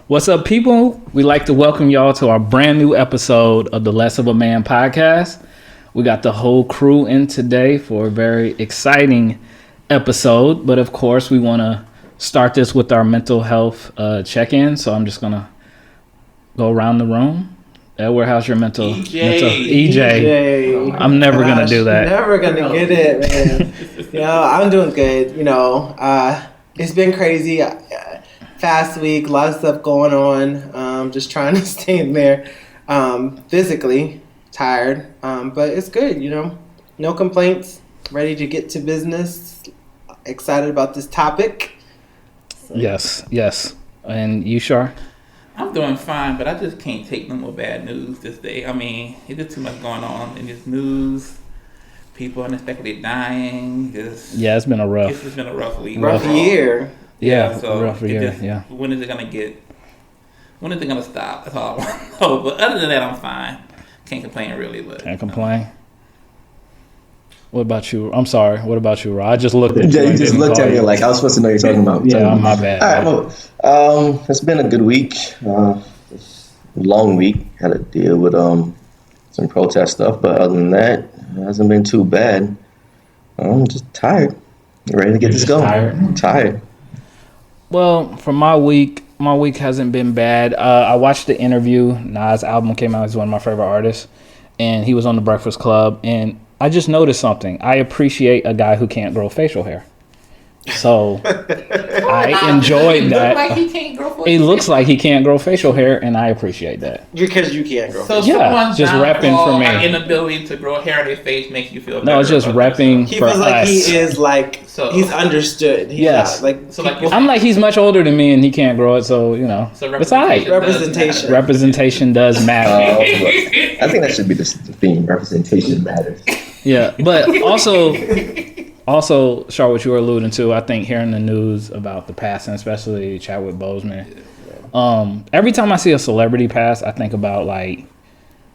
What's up, people? We'd like to welcome y'all to our brand new episode of the Less of a Man podcast. We got the whole crew in today for a very exciting episode, but of course we want to start this with our mental health check-in. So I'm just going to go around the room. Edward, how's your mental? EJ. I'm never going to do that. Never going to get it, man. I'm doing good. It's been crazy. Fast week, a lot of stuff going on. Just trying to stay in there. Physically tired, but it's good. No complaints. Ready to get to business. Excited about this topic. So. Yes. And you, Shar? I'm doing fine, but I just can't take no more bad news this day. I mean, it's just too much going on in this news. People unexpectedly dying. It's been a rough week. Rough year. Yeah, so rough year. When is it gonna stop? That's all I want to know. But other than that, I'm fine. Can't complain really. But can't complain. What about you? I'm sorry. What about you, Rod? I just looked at you. You just looked at me like I was supposed to know you're talking about. Yeah, my bad. All right, well, it's been a good week. Long week. Had to deal with some protest stuff, but other than that, it hasn't been too bad. I'm just tired. Ready to get this going. I'm tired. Well, for my week hasn't been bad. I watched the interview. Nas' album came out. He's one of my favorite artists. And he was on The Breakfast Club. And I just noticed something. I appreciate a guy who can't grow facial hair. So I enjoyed that. It looks like he can't grow facial hair, and I appreciate that. Because you can't grow facial hair. Yeah, just repping for me. Inability to grow hair on their face makes you feel better. No, it's just repping for us. He feels like he is like, he's understood. Yes. I'm like, he's much older than me, and he can't grow it, so, it's all right. Representation does matter. I think that should be the theme. Representation matters. Yeah, but also, Char, what you were alluding to, I think hearing the news about the passing, especially Chadwick Boseman, every time I see a celebrity pass, I think about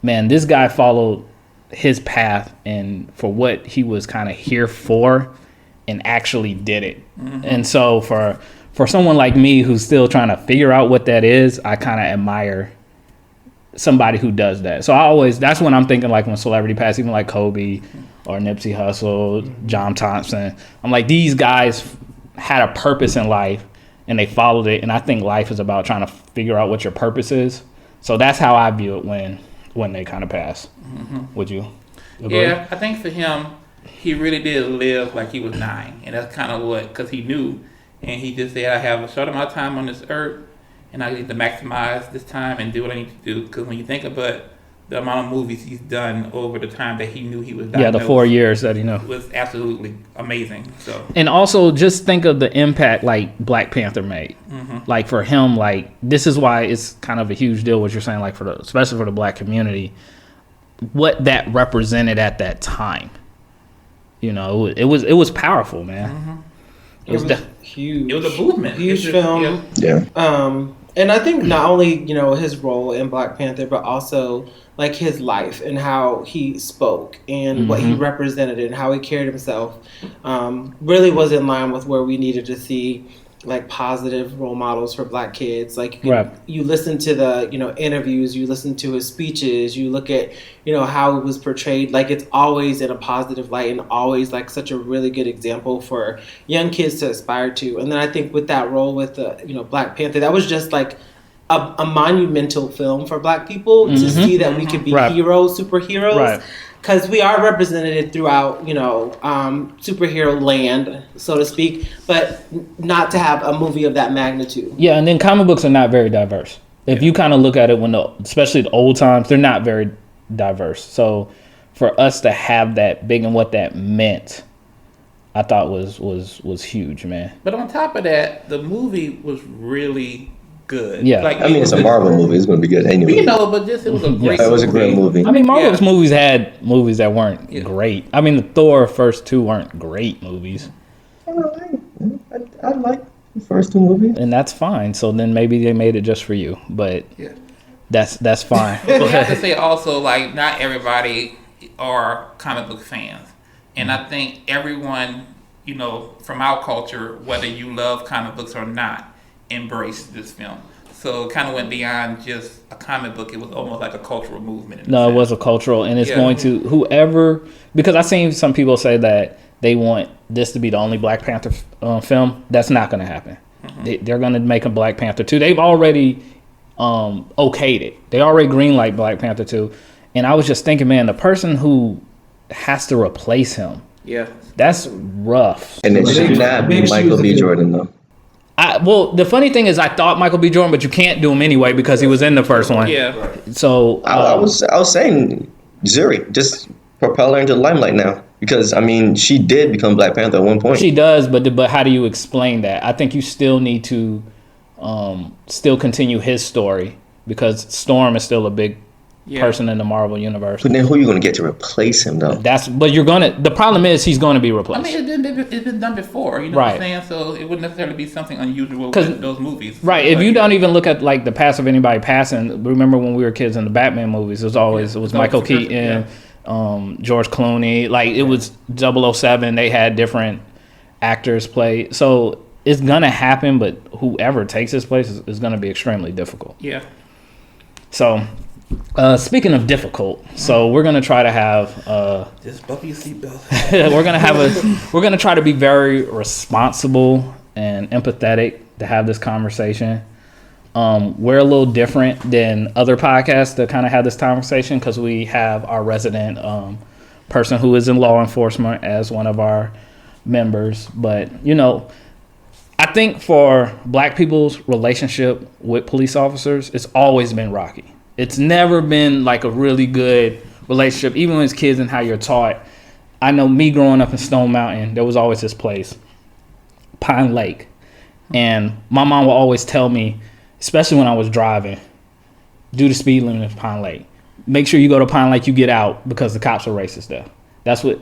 man, this guy followed his path and for what he was kind of here for and actually did it. Mm-hmm. And so for someone like me who's still trying to figure out what that is, I kind of admire somebody who does that. So that's when I'm thinking when celebrity pass, even like Kobe or Nipsey Hussle, John Thompson. I'm like, these guys had a purpose in life and they followed it. And I think life is about trying to figure out what your purpose is. So that's how I view it when they kind of pass. Mm-hmm. Would you agree? Yeah, I think for him, he really did live like he was dying. And that's kind of because he knew. And he just said, I have a short amount of time on this earth and I need to maximize this time and do what I need to do. Because when you think about the amount of movies he's done over the time that he knew he was diagnosed. Yeah, the 4 years that he knew. Was absolutely amazing. So. And also just think of the impact Black Panther made. Mm-hmm. For him, this is why it's kind of a huge deal what you're saying, especially for the Black community, what that represented at that time. It was powerful, man. Mm-hmm. It was huge. It was a movement. Huge film. Yeah. And I think not only, his role in Black Panther, but also his life and how he spoke and what he represented and how he carried himself really was in line with where we needed to see positive role models for Black kids. You listen to the, interviews, you listen to his speeches, you look at, how it was portrayed. It's always in a positive light and always such a really good example for young kids to aspire to. And then I think with that role with the, Black Panther, that was just a monumental film for Black people to see that we could be heroes, superheroes. Right. Because we are represented throughout, superhero land, so to speak, but not to have a movie of that magnitude. Yeah, and then comic books are not very diverse. If you kind of look at it especially the old times, they're not very diverse. So for us to have that big and what that meant, I thought was huge, man. But on top of that, the movie was really good. Yeah, it's a Marvel movie. It's going to be good anyway. But it was a great. It was a great movie. Marvel's movies had movies that weren't great. The Thor first two weren't great movies. I like the first two movies, and that's fine. So then maybe they made it just for you, but that's fine. But we have to say also, not everybody are comic book fans, and I think everyone, from our culture, whether you love comic books or not, embrace this film. So it kind of went beyond just a comic book. It was almost like a cultural movement. No, it was a cultural, and it's going to whoever, because I've seen some people say that they want this to be the only Black Panther film. That's not going to happen. They're going to make a Black Panther 2. They've already okayed it. They already greenlight Black Panther 2. And I was just thinking, man, the person who has to replace him, that's rough. And it should not be Michael B. Jordan, though. Well, the funny thing is, I thought Michael B. Jordan, but you can't do him anyway because he was in the first one. Yeah. So I was saying Zuri, just propel her into the limelight now. Because, I mean, she did become Black Panther at one point. She does, but how do you explain that? I think you still need to still continue his story because Storm is still a big person in the Marvel universe. But then who are you going to get to replace him, though? The problem is he's going to be replaced. I mean, it's been done before, you know what I'm saying? So it wouldn't necessarily be something unusual with those movies. Right. If you don't even look at like the past of anybody passing, remember when we were kids in the Batman movies, it was Michael Keaton, George Clooney. Like it was 007. They had different actors play. So it's going to happen, but whoever takes his place is going to be extremely difficult. Yeah. So speaking of difficult, so we're gonna try to have just buckle your seatbelt. we're gonna try to be very responsible and empathetic to have this conversation. We're a little different than other podcasts that kind of have this conversation because we have our resident person who is in law enforcement as one of our members. But I think for Black people's relationship with police officers, it's always been rocky. It's never been like a really good relationship, even as kids and how you're taught. I know me growing up in Stone Mountain, there was always this place, Pine Lake. And my mom would always tell me, especially when I was driving, do the speed limit at Pine Lake. Make sure you go to Pine Lake, you get out because the cops are racist there. That's what,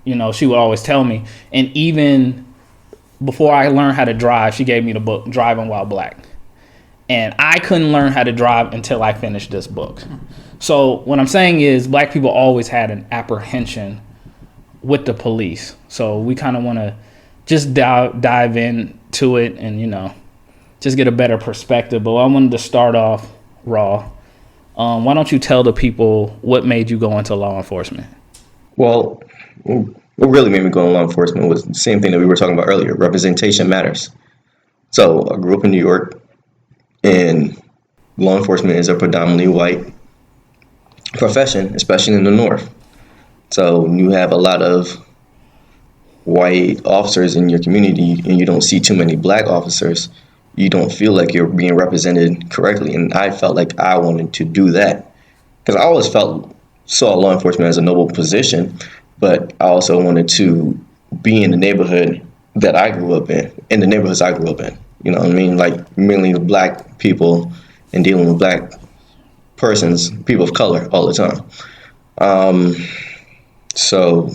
she would always tell me. And even before I learned how to drive, she gave me the book, Driving While Black. And I couldn't learn how to drive until I finished this book. So what I'm saying is Black people always had an apprehension with the police. So we kind of want to just dive into it and, just get a better perspective. But I wanted to start off raw. Why don't you tell the people what made you go into law enforcement? Well, what really made me go into law enforcement was the same thing that we were talking about earlier. Representation matters. So I grew up in New York. And law enforcement is a predominantly white profession, especially in the North. So you have a lot of white officers in your community and you don't see too many Black officers. You don't feel like you're being represented correctly. And I felt like I wanted to do that because I always saw law enforcement as a noble position, but I also wanted to be in the neighborhood that I grew up in the neighborhoods I grew up in. You know what I mean? Like mainly Black people and dealing with Black persons, people of color all the time. So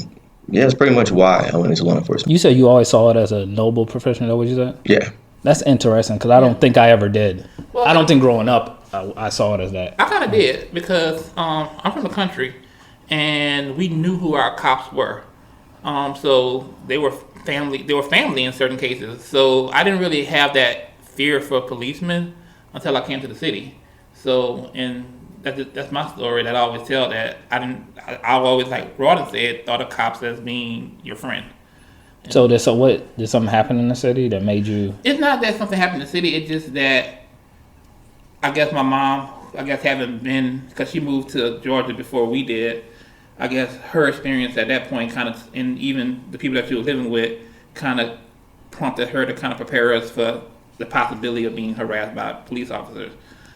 yeah, that's pretty much why I went into law enforcement. You said you always saw it as a noble profession. Is that what you said? Yeah. That's interesting because I don't think I ever did. Well, I don't think growing up I saw it as that. I kind of did because I'm from the country and we knew who our cops were. So they were family in certain cases. So I didn't really have that fear for policemen until I came to the city. So, and that's my story that I always tell, that I always, like Rawdon said, thought of cops as being your friend. So did something happen in the city that made you? It's not that something happened in the city. It's just that I guess my mom, having been, because she moved to Georgia before we did, I guess her experience at that point kind of, and even the people that she was living with, kind of prompted her to kind of prepare us for the possibility of being harassed by police officers.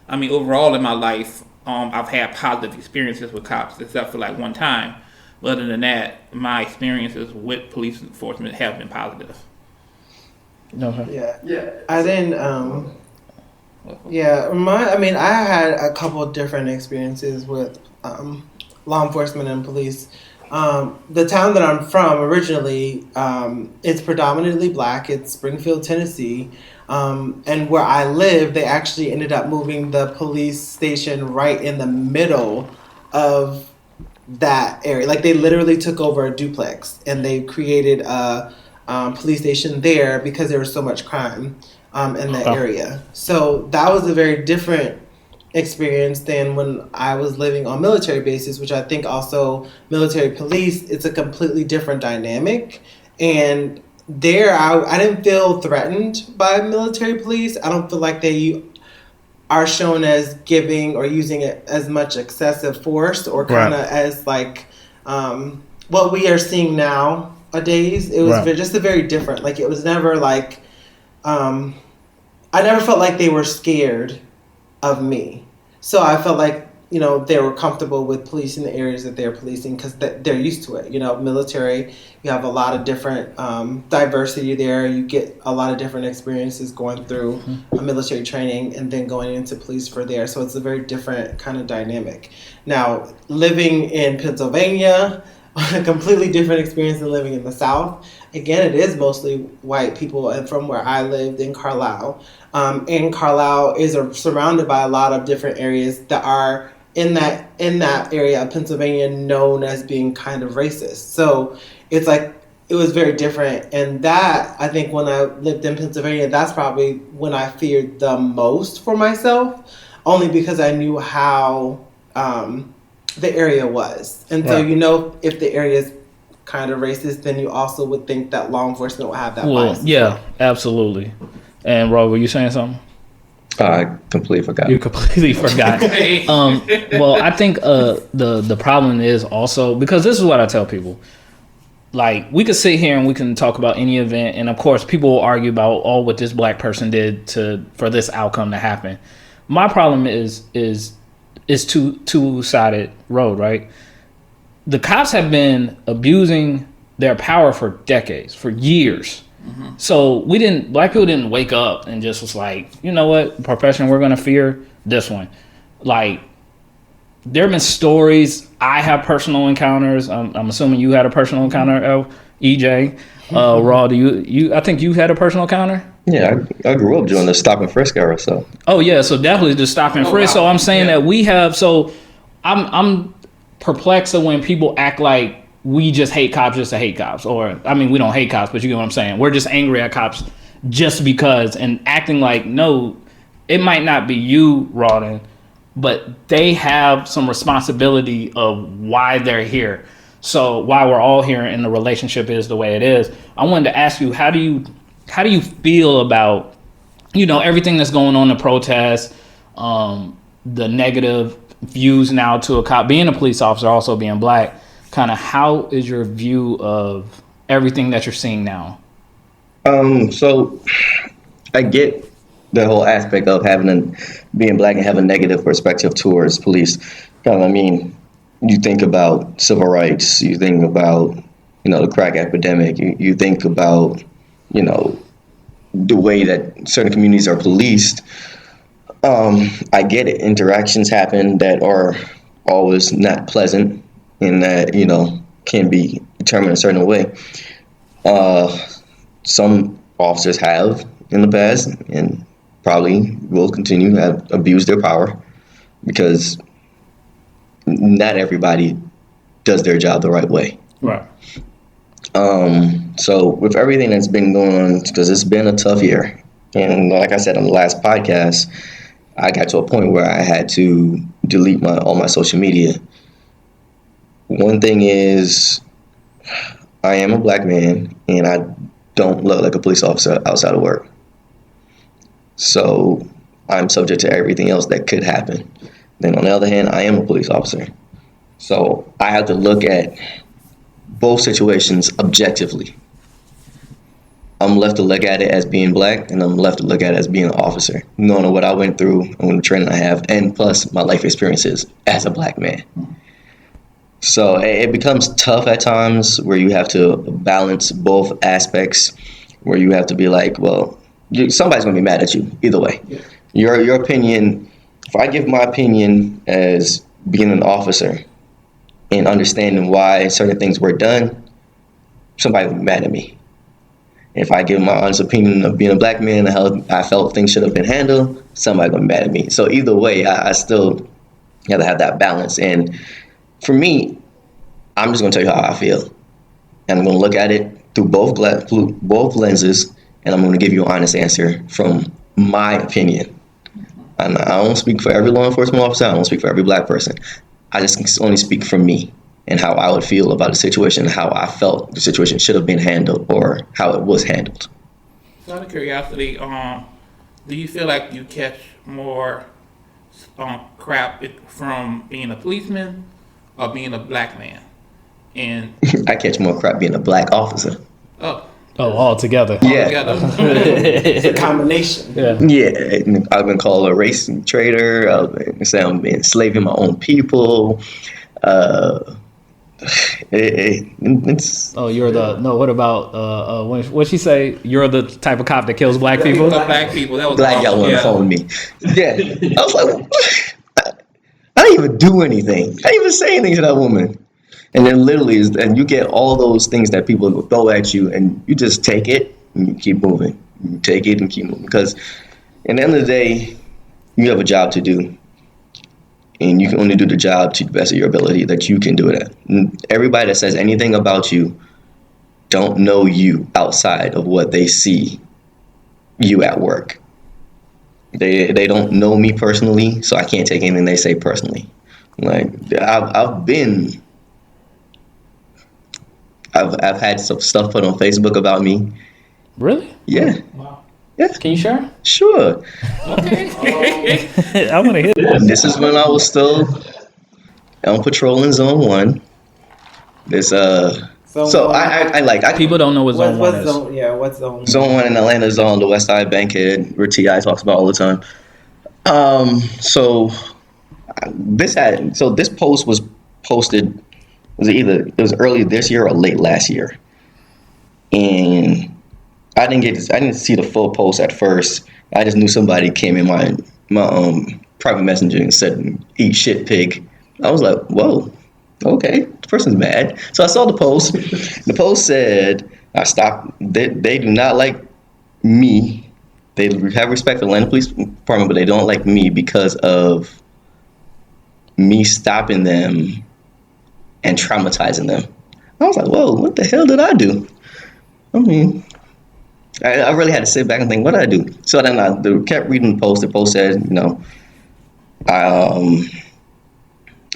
I mean, overall in my life, I've had positive experiences with cops, except for like one time. But other than that, my experiences with police enforcement have been positive. Okay. Yeah. I didn't. I had a couple of different experiences with law enforcement and police. The town that I'm from originally, it's predominantly Black. It's Springfield, Tennessee. And where I live, they actually ended up moving the police station right in the middle of that area. Like they literally took over a duplex and they created a police station there because there was so much crime. in that area. So that was a very different experience than when I was living on military bases, which I think also military police, it's a completely different dynamic. And there, I didn't feel threatened by military police. I don't feel like they are shown as giving or using it as much excessive force or kind of as like what we are seeing nowadays. It was just a very different, like it was never like, I never felt like they were scared of me. So I felt like, they were comfortable with policing the areas that they're policing because they're used to it. Military, you have a lot of different diversity there. You get a lot of different experiences going through a military training and then going into police for there. So it's a very different kind of dynamic. Now, living in Pennsylvania, a completely different experience than living in the South. Again, it is mostly white people, and from where I lived in Carlisle. And Carlisle is surrounded by a lot of different areas that are in that area of Pennsylvania known as being kind of racist. So it's like it was very different. And that, I think when I lived in Pennsylvania, that's probably when I feared the most for myself, only because I knew how the area was. And so, if the area is kind of racist, then you also would think that law enforcement will have that bias. Yeah, absolutely. And Ro, were you saying something? I completely forgot. You completely forgot. Well, I think the problem is also, because this is what I tell people. Like, we could sit here and we can talk about any event, and of course people will argue about what this black person did for this outcome to happen. My problem is two-sided road, right? The cops have been abusing their power for decades, for years. Mm-hmm. So black people didn't wake up and just was like, you know what, profession, we're going to fear this one. Like, there have been stories. I have personal encounters. I'm assuming you had a personal encounter, EJ. Raw, I think you had a personal encounter? Yeah, I grew up during the stop and frisk era, so. Oh yeah, so definitely the stop and frisk. Wow. So I'm saying that we have. So I'm perplexed at when people act like we just hate cops just to hate cops, or I mean we don't hate cops, but you get what I'm saying. We're just angry at cops just because, and acting like no, it might not be you, Rawdon, but they have some responsibility of why they're here. So why we're all here and the relationship is the way it is. I wanted to ask you, how do you feel about, everything that's going on in the protests, the negative views now to a cop, being a police officer, also being black, kind of how is your view of everything that you're seeing now? So I get the whole aspect of being black and having a negative perspective towards police. You think about civil rights, you think about, the crack epidemic, you think about, the way that certain communities are policed. I get it. Interactions happen that are always not pleasant and that, can be determined a certain way. Some officers have in the past and probably will continue to have abused their power because not everybody does their job the right way. Right. So with everything that's been going on, because it's been a tough year, and like I said on the last podcast, I got to a point where I had to delete all my social media. One thing is, I am a black man, and I don't look like a police officer outside of work. So I'm subject to everything else that could happen. Then on the other hand, I am a police officer. So I have to look at both situations objectively. I'm left to look at it as being black, and I'm left to look at it as being an officer, knowing what I went through and the training I have, and plus my life experiences as a black man. So it becomes tough at times where you have to balance both aspects, where you have to be like, well, somebody's going to be mad at you either way. Yeah. Your opinion, if I give my opinion as being an officer and understanding why certain things were done, somebody will be mad at me. If I give my honest opinion of being a black man and how I felt things should have been handled, somebody will be mad at me. So either way, I still have to have that balance. And for me, I'm just going to tell you how I feel. And I'm going to look at it through both lenses and I'm going to give you an honest answer from my opinion. And I don't speak for every law enforcement officer. I don't speak for every black person. I just only speak for me and how I would feel about the situation, how I felt the situation should have been handled or how it was handled. So out of curiosity, do you feel like you catch more crap from being a policeman or being a black man? And I catch more crap being a black officer. oh, all together. Yeah. It's a combination. Yeah, I've been called a race traitor. I've been saying I'm enslaving my own people. It's You're the no. What about what she say? You're the type of cop that kills black people. black people. That was glad y'all want to phone me. Yeah, I was like, I didn't even do anything. I didn't even say anything to that woman. And then literally, and you get all those things that people will throw at you, and you just take it and you keep moving. You take it and keep moving, because at the end of the day, you have a job to do, and you can only do the job to the best of your ability that you can do it at. And everybody that says anything about you don't know you outside of what they see you at work. They don't know me personally, so I can't take anything they say personally. Like I've had some stuff put on Facebook about me. Really? Yeah. Wow. Yeah. Can you share? Sure. Okay. I want to hear this. This is when I was still on patrol in Zone 1. I People don't know what zone one is. What's zone? Zone 1 in Atlanta is on the West Side Bankhead, where T.I. talks about all the time. This post was posted. It was early this year or late last year, and I didn't see the full post at first. I just knew somebody came in my private messenger and said, "Eat shit, pig." I was like, "Whoa, okay, this person's mad." So I saw the post. The post said, "I stopped. They do not like me. They have respect for the Atlanta Police Department, but they don't like me because of me stopping them and traumatizing them." I was like, "Whoa, what the hell did I do?" I mean, I really had to sit back and think, what did I do? So then I kept reading the post. The post said,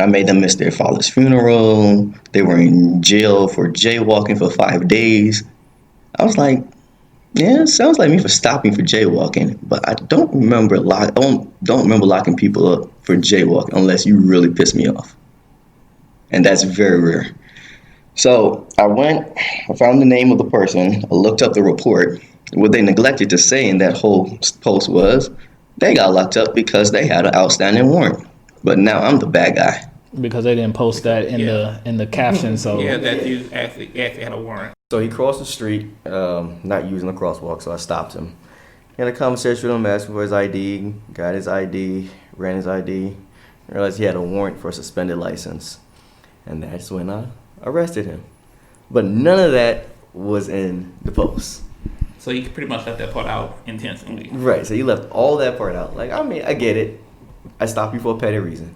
I made them miss their father's funeral. They were in jail for jaywalking for 5 days. I was like, yeah, it sounds like me for stopping for jaywalking, but I don't remember locking people up for jaywalking unless you really piss me off. And that's very rare. So I found the name of the person, I looked up the report. What they neglected to say in that whole post was they got locked up because they had an outstanding warrant. But now I'm the bad guy. Because they didn't post that in the caption. So Yeah, that you actually had a warrant. So he crossed the street, not using the crosswalk, so I stopped him. Had a conversation with him, asked for his ID, got his ID, ran his ID, realized he had a warrant for a suspended license. And that's when I arrested him. But none of that was in the post. So you pretty much left that part out intentionally. Right, so you left all that part out. Like, I mean, I get it. I stopped you for a petty reason.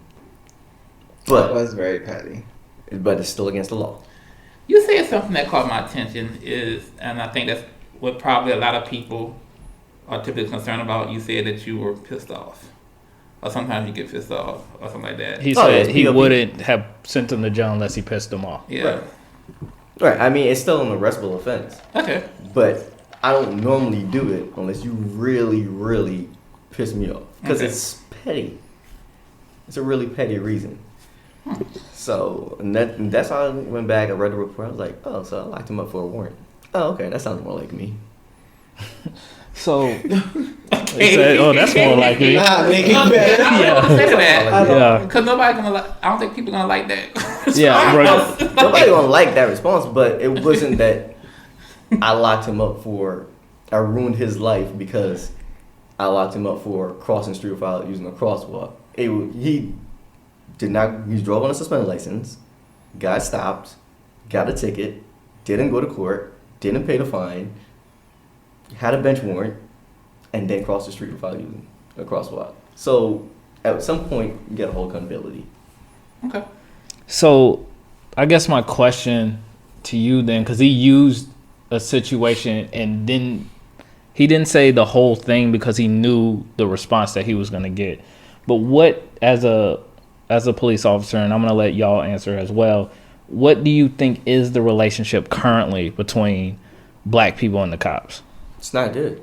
That was very petty. But it's still against the law. You said something that caught my attention and I think that's what probably a lot of people are typically concerned about. You said that you were pissed off. Or sometimes you get pissed off or something like that. he said he wouldn't have sent him to jail unless he pissed him off. Yeah. Right, I mean, it's still an arrestable offense. Okay. But I don't normally do it unless you really, really piss me off. Because it's petty. It's a really petty reason. So, and that's how I went back. I read the report. I was like, oh, so I locked him up for a warrant. Oh, okay, that sounds more like me. So they said, "Oh, that's more like me." Make it better. Yeah. Because nobody's gonna like. I don't think people gonna like that. Yeah, right. Nobody gonna like that response, but it wasn't that I locked him up I ruined his life because I locked him up for crossing street without using a crosswalk. He drove on a suspended license, got stopped, got a ticket, didn't go to court, didn't pay the fine, had a bench warrant, and then crossed the street without using a crosswalk. So at some point, you get a whole accountability. Okay. So I guess my question to you then, because he used a situation and then He didn't say the whole thing because he knew the response that he was going to get. But what, as a police officer, and I'm going to let y'all answer as well, what do you think is the relationship currently between black people and the cops? It's not good.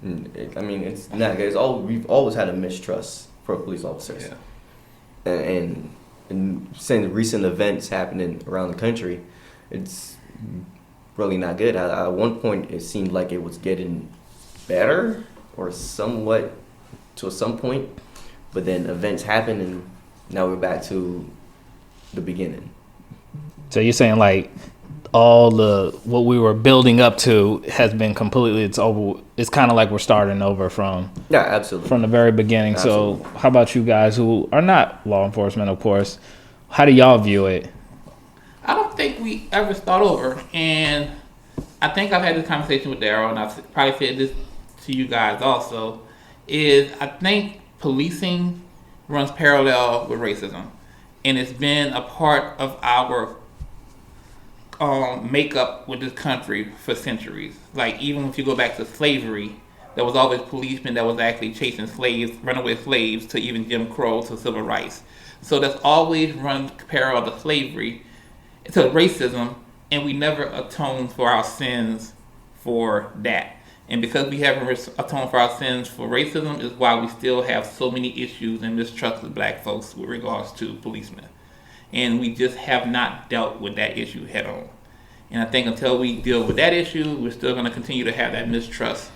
It's not good. We've always had a mistrust for police officers. Yeah. And since recent events happening around the country, it's really not good. At one point, it seemed like it was getting better or somewhat to some point, but then events happened and now we're back to the beginning. So you're saying like all what we were building up to has been completely, it's over. It's kind of like we're starting over from absolutely from the very beginning. Absolutely. So how about you guys who are not law enforcement, of course? How do y'all view it? I don't think we ever start over, and I think I've had this conversation with Daryl, and I've probably said this to you guys also, is I think policing runs parallel with racism, and it's been a part of our makeup with this country for centuries. Like, even if you go back to slavery, there was always policemen that was actually chasing slaves, runaway slaves, to even Jim Crow, to civil rights. So that's always run parallel to slavery, to racism, and we never atoned for our sins for that. And because we haven't atoned for our sins for racism is why we still have so many issues and mistrust with black folks with regards to policemen. And we just have not dealt with that issue head on. And I think until we deal with that issue, we're still going to continue to have that mistrust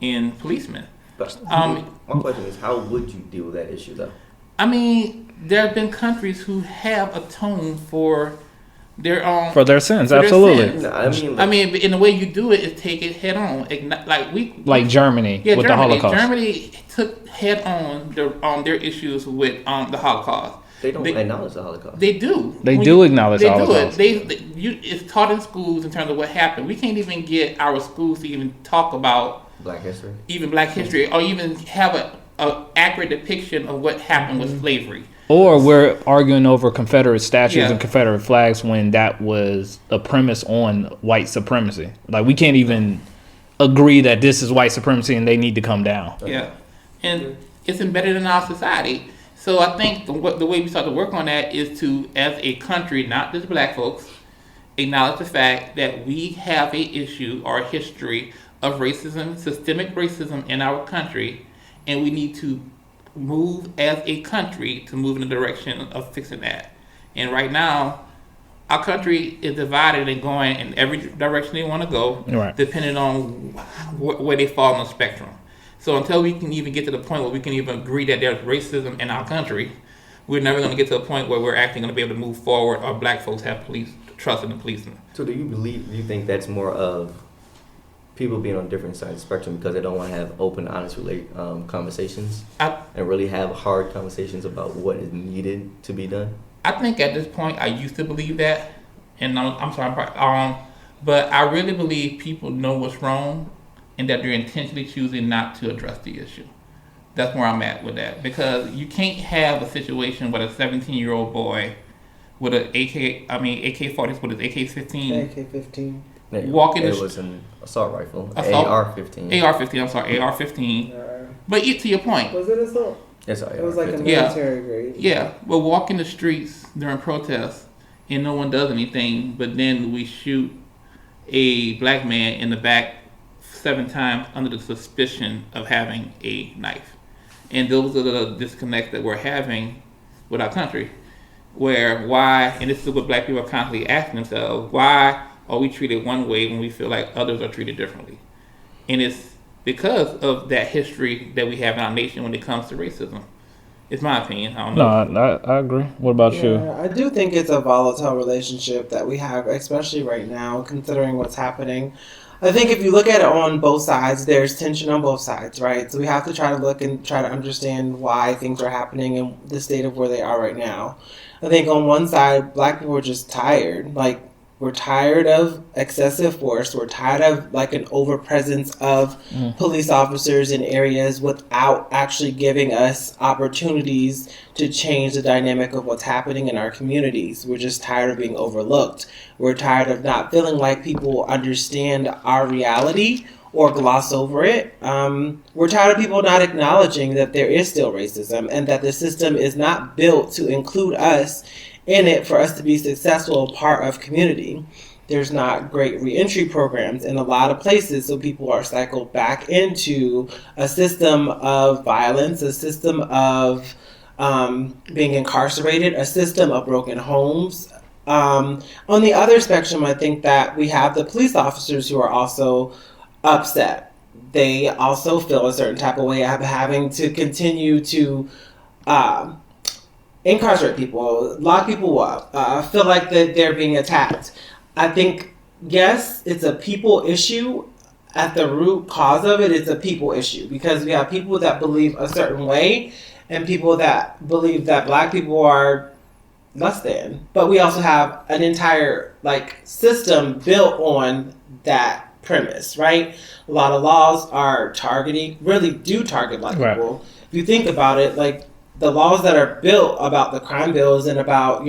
in policemen. But my question is, how would you deal with that issue, though? I mean, there have been countries who have atoned for their sins, absolutely. Sins. No, I mean, in the way you do it is take it head on. Like Germany with the Holocaust. Germany took head on their issues with the Holocaust. They don't acknowledge the Holocaust. They do. They do acknowledge the Holocaust. It's taught in schools in terms of what happened. We can't even get our schools to even talk about Black history, or even have a accurate depiction of what happened with slavery. Or we're arguing over Confederate statues and Confederate flags when that was a premise on white supremacy. Like, we can't even agree that this is white supremacy and they need to come down. Yeah, and it's embedded in our society. So I think the way we start to work on that is to, as a country, not just black folks, acknowledge the fact that we have a issue or a history of racism, systemic racism in our country, and we need to move as a country to move in the direction of fixing that. And right now, our country is divided and going in every direction they want to go, depending on where they fall on the spectrum. So until we can even get to the point where we can even agree that there's racism in our country, we're never going to get to a point where we're actually going to be able to move forward, or black folks have trust in the policemen. So do you think that's more of people being on different sides of the spectrum because they don't want to have open, honest conversations and really have hard conversations about what is needed to be done? I think at this point, I used to believe that, and I'm sorry, but I really believe people know what's wrong and that they're intentionally choosing not to address the issue. That's where I'm at with that, because you can't have a situation with a 17-year-old boy with an AK-40, with his AK-15. AK-15. Walking it was an assault rifle. AR-15. AR-15. But to your point. Was it assault? Yes, it was like a military grade. Yeah, but walking the streets during protests and no one does anything, but then we shoot a black man in the back 7 times under the suspicion of having a knife. And those are the disconnects that we're having with our country. And this is what black people are constantly asking themselves, why are we treated one way when we feel like others are treated differently? And it's because of that history that we have in our nation when it comes to racism. It's my opinion. I don't know. No, I agree. What about you? I do think it's a volatile relationship that we have, especially right now, considering what's happening. I think if you look at it on both sides, there's tension on both sides, right? So we have to try to look and try to understand why things are happening and the state of where they are right now. I think on one side, black people are just tired. Like, we're tired of excessive force. We're tired of like an overpresence of police officers in areas without actually giving us opportunities to change the dynamic of what's happening in our communities. We're just tired of being overlooked. We're tired of not feeling like people understand our reality or gloss over it. We're tired of people not acknowledging that there is still racism and that the system is not built to include us in it for us to be successful part of community. There's not great reentry programs in a lot of places, so people are cycled back into a system of violence, a system of being incarcerated, a system of broken homes. On the other spectrum, I think that we have the police officers who are also upset. They also feel a certain type of way of having to continue to incarcerate people, lock people up, feel like that they're being attacked. I think, yes, it's a people issue. At the root cause of it, it's a people issue because we have people that believe a certain way and people that believe that black people are less than. But we also have an entire system built on that premise, right? A lot of laws are really do target black people. If you think about it, the laws that are built about the crime bills and about,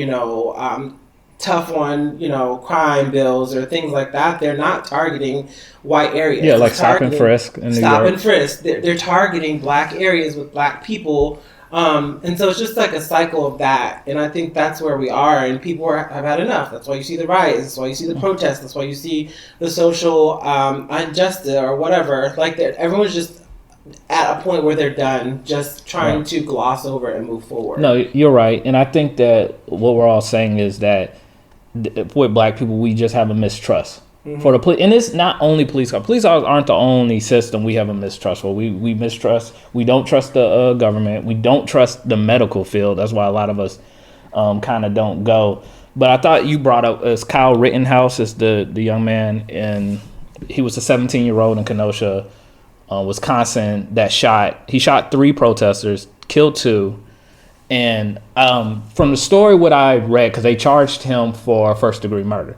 tough on, crime bills or things like that, they're not targeting white areas. Yeah, like stop and frisk in New York. Stop and frisk. They're targeting black areas with black people. And so it's just like a cycle of that. And I think that's where we are. And people have had enough. That's why you see the riots. That's why you see the protests. That's why you see the social injustice or whatever. Everyone's just at a point where they're done just trying to gloss over and move forward. No, you're right. And I think that what we're all saying is that with black people, we just have a mistrust for the police. And it's not only police. Police aren't the only system we have a mistrust for. We mistrust. We don't trust the government. We don't trust the medical field. That's why a lot of us kind of don't go. But I thought you brought up as Kyle Rittenhouse is the young man, and he was a 17-year-old in Kenosha, Wisconsin, that he shot 3 protesters, killed 2. And from the story what I read, because they charged him for first-degree murder,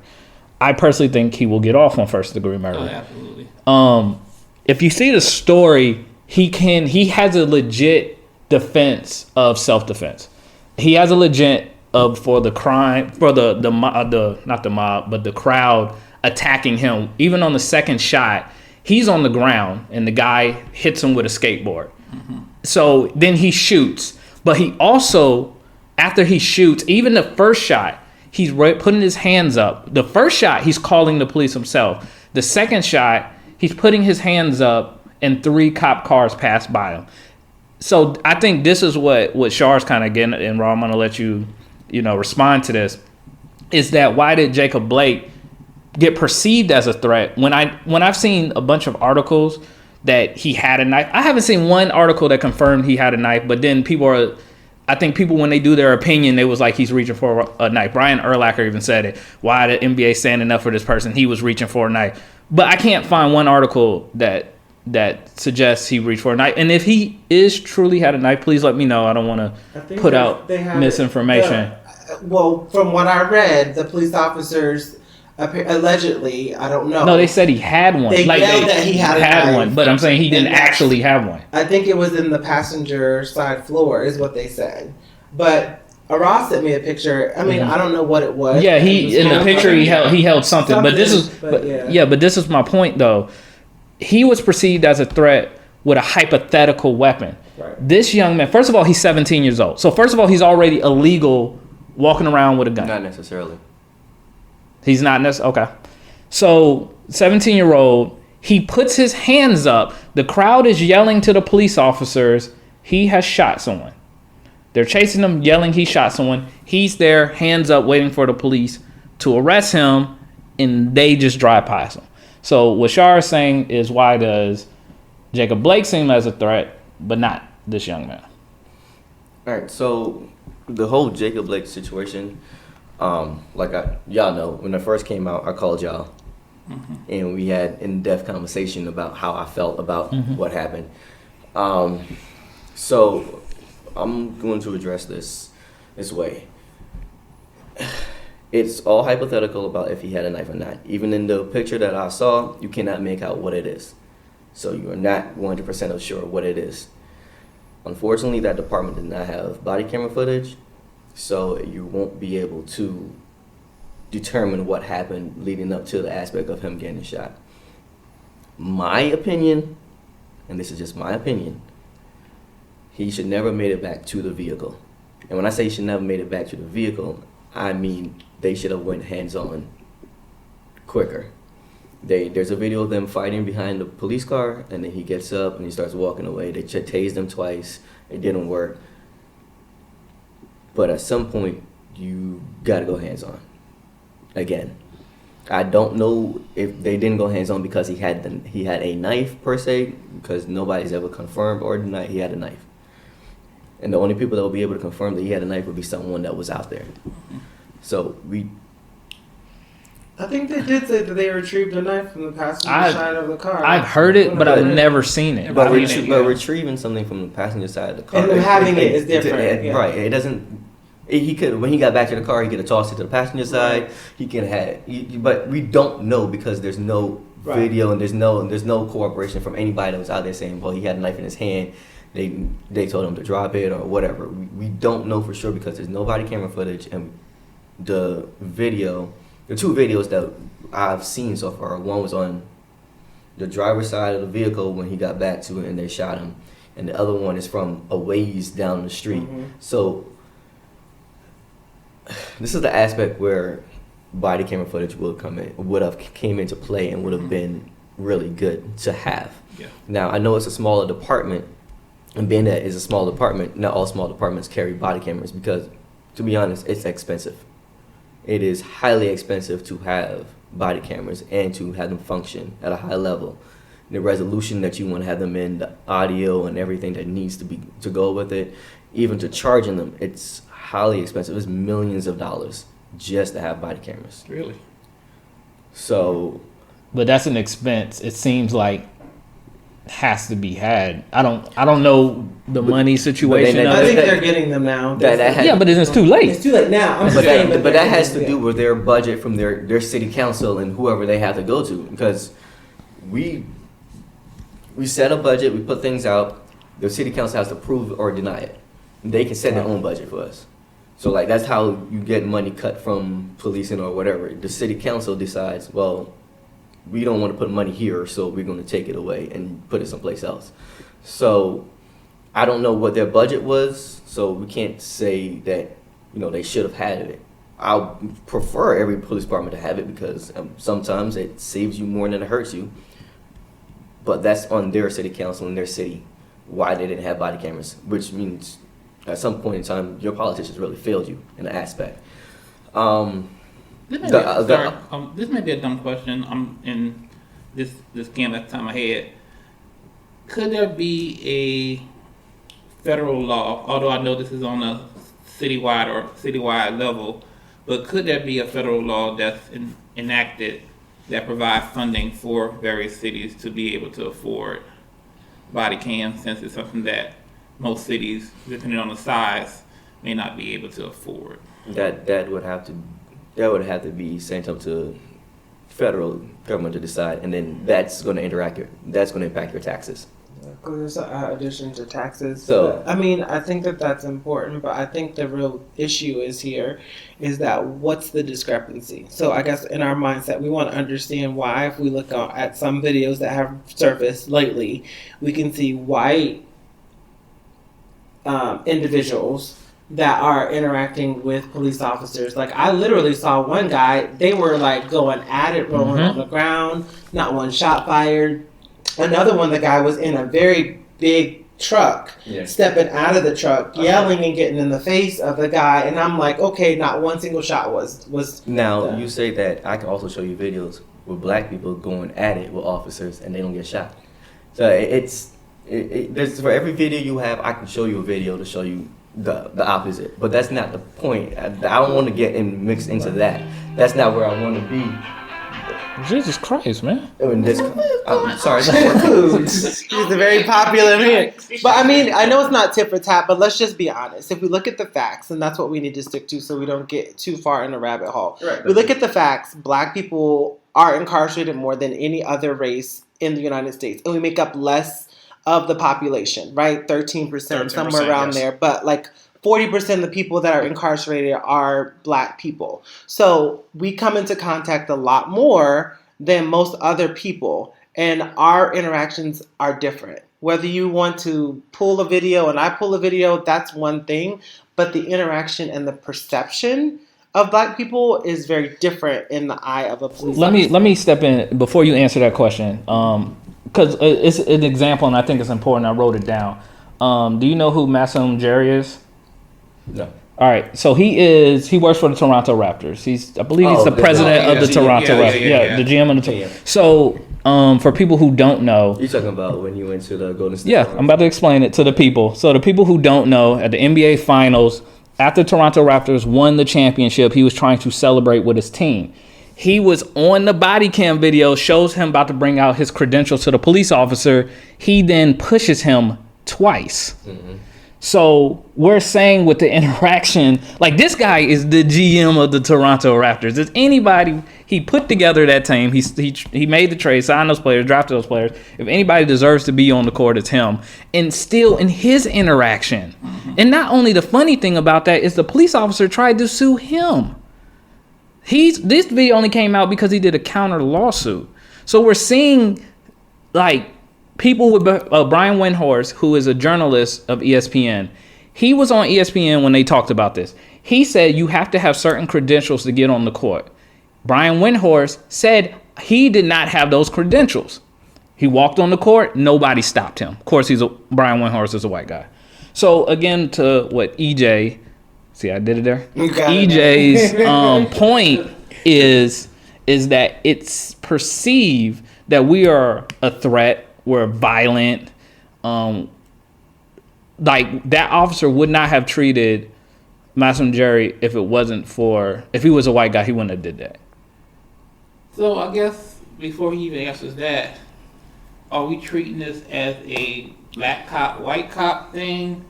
I personally think he will get off on first-degree murder. Oh, absolutely. If you see the story, he has a legit defense of self-defense. He has a legit for the crime, for the not the mob, but the crowd attacking him. Even on the second shot, he's on the ground and the guy hits him with a skateboard. So then he shoots. But he also, after he shoots, even the first shot, he's putting his hands up. The first shot, he's calling the police himself. The second shot, he's putting his hands up and 3 cop cars pass by him. So I think this is what Char's kind of getting, and Raw, I'm going to let you, respond to this, is that why did Jacob Blake get perceived as a threat when I've seen a bunch of articles that he had a knife. I haven't seen one article that confirmed he had a knife, but then I think people, when they do their opinion, they was like, he's reaching for a knife. Brian Urlacher even said it. Why the NBA standing up for this person? He was reaching for a knife. But I can't find one article that suggests he reached for a knife. And if he is truly had a knife, please let me know. I don't want to put out misinformation. Well, from what I read, the police officers allegedly, I don't know. No, they said he had one. They yelled that he had one, but I'm saying he didn't actually have one. I think it was in the passenger side floor, is what they said. But Ross sent me a picture. I mean, I don't know what it was. Yeah, in the picture he held something. But this is my point though. He was perceived as a threat with a hypothetical weapon. Right. This young man, first of all, he's 17 years old. So first of all, he's already illegal walking around with a gun. Not necessarily. He's not necessarily. Okay. So 17-year-old, he puts his hands up. The crowd is yelling to the police officers, he has shot someone. They're chasing him, yelling he shot someone. He's there, hands up, waiting for the police to arrest him, and they just drive past him. So what Shar is saying is, why does Jacob Blake seem as a threat, but not this young man? All right, so the whole Jacob Blake situation, y'all know, when it first came out, I called y'all, and we had in-depth conversation about how I felt about what happened. So I'm going to address this way. It's all hypothetical about if he had a knife or not. Even in the picture that I saw, you cannot make out what it is. So you are not 100% sure what it is. Unfortunately, that department did not have body camera footage, so you won't be able to determine what happened leading up to the aspect of him getting shot. my opinion, and this is just my opinion, he should never have made it back to the vehicle. And when I say he should never made it back to the vehicle, I mean they should have went hands-on quicker. There's a video of them fighting behind the police car, and then he gets up and he starts walking away. They tased him twice. It didn't work. But at some point, you got to go hands-on. Again, I don't know if they didn't go hands-on because he had a knife per se, because nobody's ever confirmed or denied he had a knife. And the only people that will be able to confirm that he had a knife would be someone that was out there. So I think they did say that they retrieved a knife from the passenger side of the car. I've heard it, but I've never seen it. But retrieving something from the passenger side of the car, and then having it is different. Right? It doesn't. He could, when he got back to the car, he could have tossed it to the passenger side. He could have had it, but we don't know because there's no video and there's no cooperation from anybody that was out there saying, well, he had a knife in his hand. They told him to drop it or whatever. We don't know for sure because there's no body camera footage, and the two videos that I've seen so far, one was on the driver's side of the vehicle when he got back to it and they shot him, and the other one is from a ways down the street. Mm-hmm. So this is the aspect where body camera footage would have came into play and would have been really good to have. Yeah. Now I know it's a smaller department, and being that it's a small department, not all small departments carry body cameras because, to be honest, it's expensive. It is highly expensive to have body cameras and to have them function at a high level. The resolution that you want to have them in, the audio and everything that needs to go with it, even to charging them, it's highly expensive. It's millions of dollars just to have body cameras. Really? So, but that's an expense. It seems like has to be had. I don't know the money situation. I think they're getting them now. But it's too late. It's too late now. But that has to do with their budget from their city council and whoever they have to go to, because we set a budget, we put things out. The city council has to approve or deny it. They can set their own budget for us. So like that's how you get money cut from policing or whatever. The city council decides, well, we don't want to put money here, so we're going to take it away and put it someplace else. So I don't know what their budget was, so we can't say that they should have had it. I prefer every police department to have it because sometimes it saves you more than it hurts you. But that's on their city council and their city why they didn't have body cameras, which means at some point in time your politicians really failed you in an aspect. This may be a dumb question. I'm in this game at the time I had. Could there be a federal law, although I know this is on a citywide level, but could there be a federal law that's enacted that provides funding for various cities to be able to afford body cams, since it's something that most cities, depending on the size, may not be able to afford? That would have to be sent up to federal government to decide, and then that's going to impact your taxes. There's an addition to taxes. So I think that's important, but I think the real issue is that what's the discrepancy? So I guess in our mindset, we want to understand why. If we look at some videos that have surfaced lately, we can see white individuals that are interacting with police officers. Like I literally saw one guy, they were like going at it, rolling on the ground, not one shot fired. Another one, the guy was in a very big truck, stepping out of the truck, yelling and getting in the face of the guy. And I'm like, okay, not one single shot was Now, done. You say that, I can also show you videos with black people going at it with officers and they don't get shot. So there's, for every video you have, I can show you a video to show you the opposite. But that's not the point. I don't want to get mixed into that. That's not where I want to be. Jesus Christ, man. I'm sorry. He's a very popular man. But I know it's not tit for tat, but let's just be honest. If we look at the facts, and that's what we need to stick to so we don't get too far in a rabbit hole. Right. We look at the facts, black people are incarcerated more than any other race in the United States. And we make up less of the population, right? 13%, somewhere around there. But 40% of the people that are incarcerated are black people. So we come into contact a lot more than most other people. And our interactions are different. Whether you want to pull a video and I pull a video, that's one thing. But the interaction and the perception of Black people is very different in the eye of a police officer. Let me step in before you answer that question, because it's an example and I think it's important. I wrote it down. Do you know who Masum Jerry is? No. All right, so he works for the Toronto Raptors. I believe he's the president of the Toronto Raptors. Yeah, the GM of the Toronto. So, for people who don't know, You're talking about when you went to the Golden State. yeah, I'm about to explain it to the people. So the people who don't know, at the NBA Finals, after Toronto Raptors won the championship, he was trying to celebrate with his team. He was on the body cam video, shows him about to bring out his credentials to the police officer. He then pushes him twice. Mm-hmm. So we're saying with the interaction, like this guy is the GM of the Toronto Raptors. Is anybody, he put together that team. He made the trade, signed those players, drafted those players. If anybody deserves to be on the court, it's him. And still in his interaction. And not only the funny thing about that is the police officer tried to sue him. This video only came out because he did a counter lawsuit. So we're seeing like people with Brian Windhorst, who is a journalist of ESPN. He was on ESPN when they talked about this. He said you have to have certain credentials to get on the court. Brian Windhorst said he did not have those credentials. He walked on the court. Nobody stopped him. Of course, Brian Windhorst is a white guy. So again, to what EJ, see, I did it there. EJ's point is that it's perceived that we are a threat. We're violent. Like that officer would not have treated Masum Jerry if he was a white guy, he wouldn't have did that. So I guess before he even answers that, are we treating this as a black cop, white cop thing?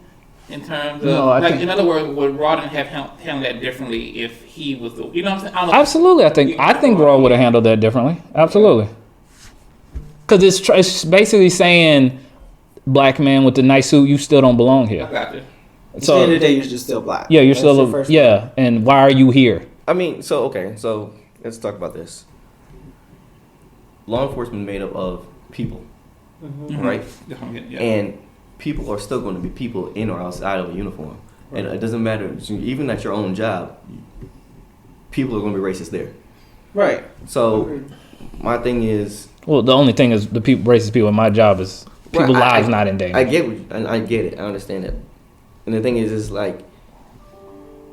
In terms of, in other words, would Rawdon have handled that differently if he was the, you know what I'm saying? Absolutely, I think Raw would have handled that differently. Absolutely. Because it's basically saying, black man with the nice suit, you still don't belong here. I got you. So at the end of the day, you're just still black. Yeah, you're still and why are you here? I mean, so let's talk about this. Law enforcement made up of people, right? Yeah. And people are still going to be people in or outside of a uniform. Right. And it doesn't matter, even at your own job, people are going to be racist there. Right. So my thing is, well, the only thing is the racist people in my job is people's lives not in danger. I get it. I understand that. And the thing is like,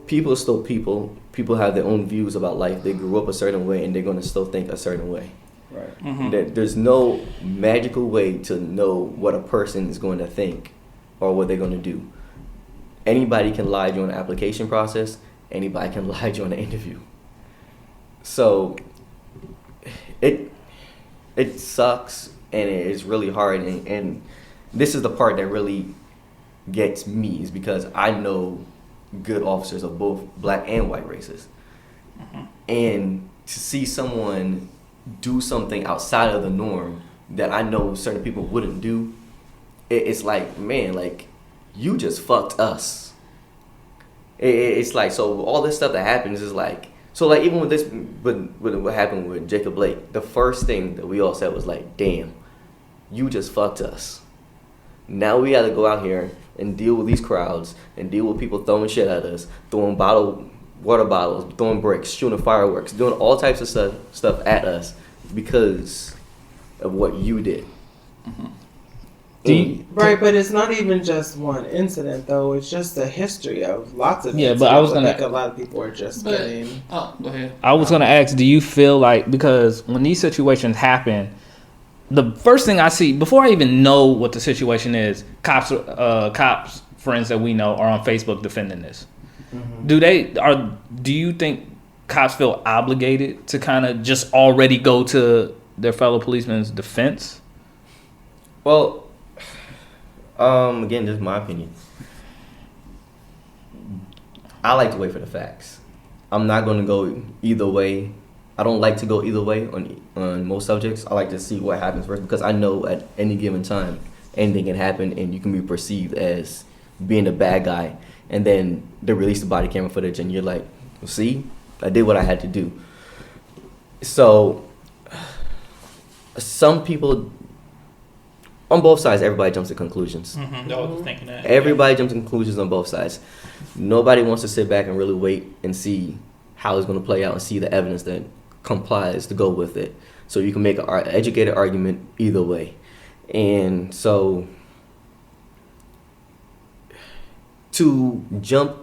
people are still people. People have their own views about life. They grew up a certain way, and they're going to still think a certain way. Right. Mm-hmm. There's no magical way to know what a person is going to think or what they're going to do. Anybody can lie during the application process. Anybody can lie during the interview. So it sucks, and it's really hard. And this is the part that really gets me, is because I know good officers of both black and white races. Mm-hmm. And to see someone do something outside of the norm that I know certain people wouldn't do, it's like, man, like, you just fucked us. It's like, so all this stuff that happens is like, so like even with this, with what happened with Jacob Blake, the first thing that we all said was like, damn, you just fucked us. Now we got to go out here and deal with these crowds and deal with people throwing shit at us, throwing water bottles, throwing bricks, shooting fireworks, doing all types of stuff at us because of what you did. Mm-hmm. Right, but it's not even just one incident, though. It's just a history of lots of incidents. But I was gonna. I think a lot of people are just getting. Oh, go ahead. I was gonna ask, do you feel like, because when these situations happen, the first thing I see before I even know what the situation is, cops, friends that we know are on Facebook defending this. Mm-hmm. Do you think cops feel obligated to kind of just already go to their fellow policeman's defense? Well, again, this is my opinion. I like to wait for the facts. I'm not going to go either way. I don't like to go either way on most subjects. I like to see what happens first, because I know at any given time anything can happen and you can be perceived as being a bad guy, and then they release the body camera footage and you're like, well, see, I did what I had to do. So some people on both sides, everybody jumps to conclusions. Mm-hmm. I was just thinking that. Everybody jumps to conclusions on both sides. Nobody wants to sit back and really wait and see how it's going to play out and see the evidence that complies to go with it. So you can make an educated argument either way. And so to jump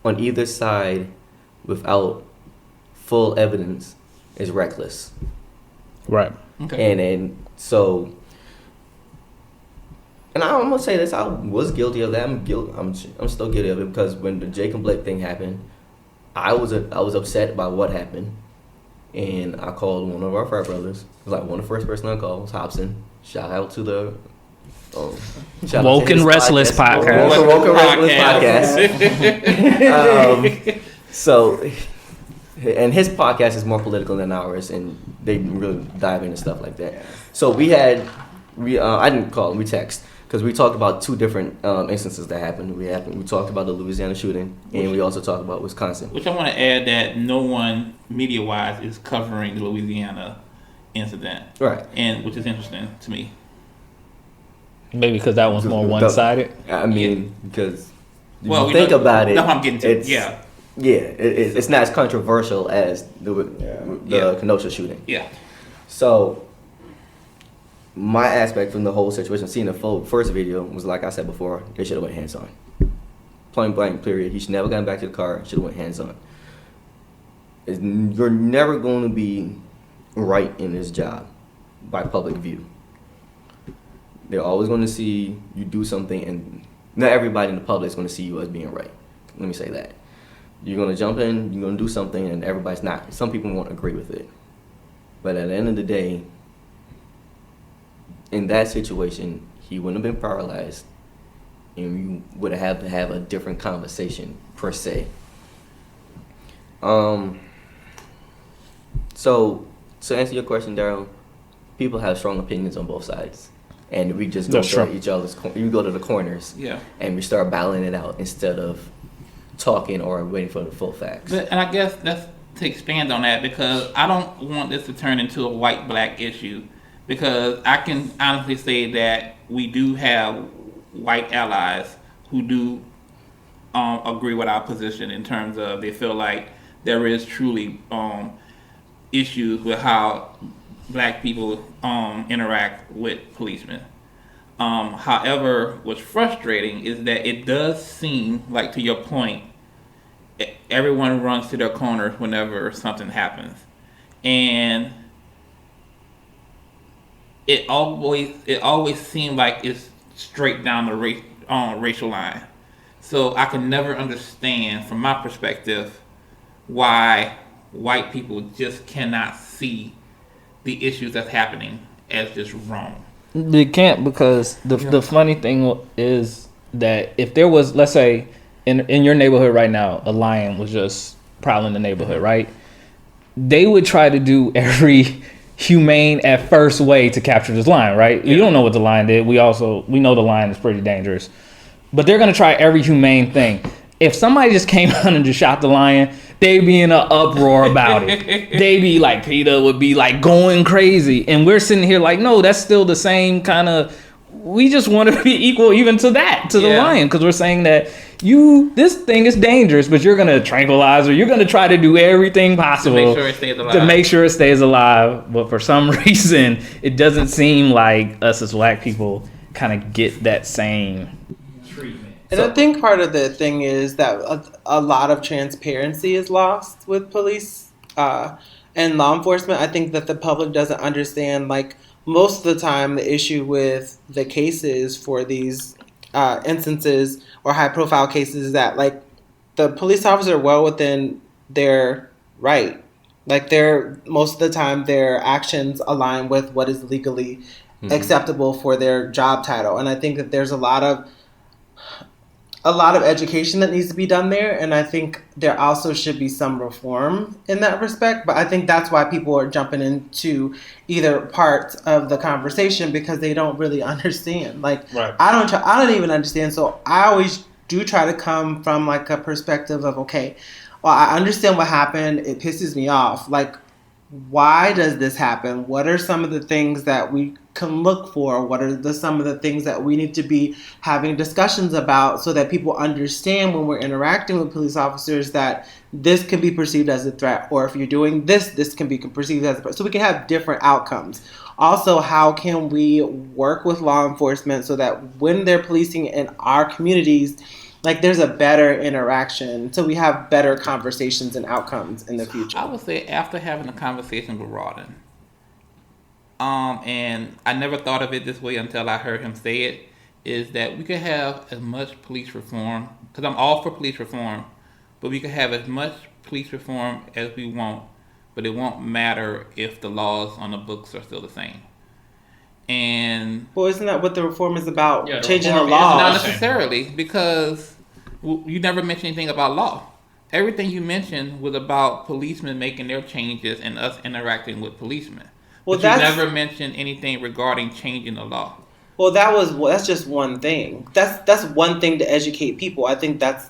on either side without full evidence is reckless. Right. Okay. And so, and I'm gonna say this: I was guilty of that. I'm still guilty of it because when the Jacob Blake thing happened, I was upset by what happened, and I called one of our frat brothers. It was like one of the first person I called was Hobson. Shout out to the Woke and Restless podcast. Woke and Restless podcast. So, and his podcast is more political than ours, and they really dive into stuff like that. So I didn't call him, we text, because we talked about two different instances that happened. We talked about the Louisiana shooting, and we also talked about Wisconsin. Which I want to add that no one media-wise is covering the Louisiana incident, Right. and which is interesting to me. Maybe because that one's more one-sided. I mean, because Well, you think about it. That's what I'm getting to. Yeah. It's not as controversial as the Kenosha shooting. Yeah. So, my aspect from the whole situation, seeing the first video, was like I said before, they should have went hands on. Point blank, period. He should never gotten back to the car. Should have went hands on. You're never going to be right in this job by public view. They're always going to see you do something, and not everybody in the public is going to see you as being right. Let me say that. You're going to jump in, you're going to do something, and everybody's not. Some people won't agree with it. But at the end of the day, in that situation, he wouldn't have been paralyzed, and you would have had to have a different conversation, per se. So, to answer your question, Daryl, people have strong opinions on both sides. And we just go to each other's. You go to the corners, and we start battling it out instead of talking or waiting for the full facts. And I guess that's to expand on that, because I don't want this to turn into a white-black issue, because I can honestly say that we do have white allies who do agree with our position in terms of they feel like there is truly issues with how black people interact with policemen. However, what's frustrating is that it does seem like, to your point, everyone runs to their corners whenever something happens, and it always seemed like it's straight down the racial line. So I can never understand, from my perspective, why white people just cannot see the issues that's happening as just wrong. They can't, because the funny thing is that if there was, let's say, in your neighborhood right now, a lion was just prowling the neighborhood, right? They would try to do every humane at first way to capture this lion, right? You don't know what the lion did. We know the lion is pretty dangerous, but they're gonna try every humane thing. If somebody just came out and just shot the lion, they'd be in an uproar about it. They'd be like, PETA would be like going crazy. And we're sitting here like, no, that's still the same kind of, we just want to be equal even to that, to the lion. Because we're saying that this thing is dangerous, but you're going to tranquilize her. You're going to try to do everything possible to make sure it stays alive. But for some reason, it doesn't seem like us as black people kind of get that same treatment. And I think part of the thing is that a lot of transparency is lost with police and law enforcement. I think that the public doesn't understand, like, most of the time the issue with the cases for these instances or high profile cases is that, like, the police officer are well within their right. Like, most of the time their actions align with what is legally acceptable for their job title. And I think that there's a lot of education that needs to be done there, and I think there also should be some reform in that respect. But I think that's why people are jumping into either parts of the conversation, because they don't really understand. Like, right. I don't even understand. So I always do try to come from like a perspective of, okay, well, I understand what happened. It pisses me off. Like, why does this happen? What are some of the things that we can look for? What are some of the things that we need to be having discussions about so that people understand when we're interacting with police officers that this can be perceived as a threat, or if you're doing this, this can be perceived as a threat. So we can have different outcomes. Also, how can we work with law enforcement so that when they're policing in our communities, like there's a better interaction, so we have better conversations and outcomes in the future. I would say after having a conversation with Rawdon, and I never thought of it this way until I heard him say it, is that we could have as much police reform, because I'm all for police reform, but we could have as much police reform as we want, but it won't matter if the laws on the books are still the same. And well, isn't that what the reform is about? Yeah, the Changing the reform is law. not necessarily, because you never mentioned anything about law. Everything you mentioned was about policemen making their changes and us interacting with policemen. Well, but you that's- never mentioned anything regarding changing the law. Well, that's just one thing. That's one thing to educate people. I think that's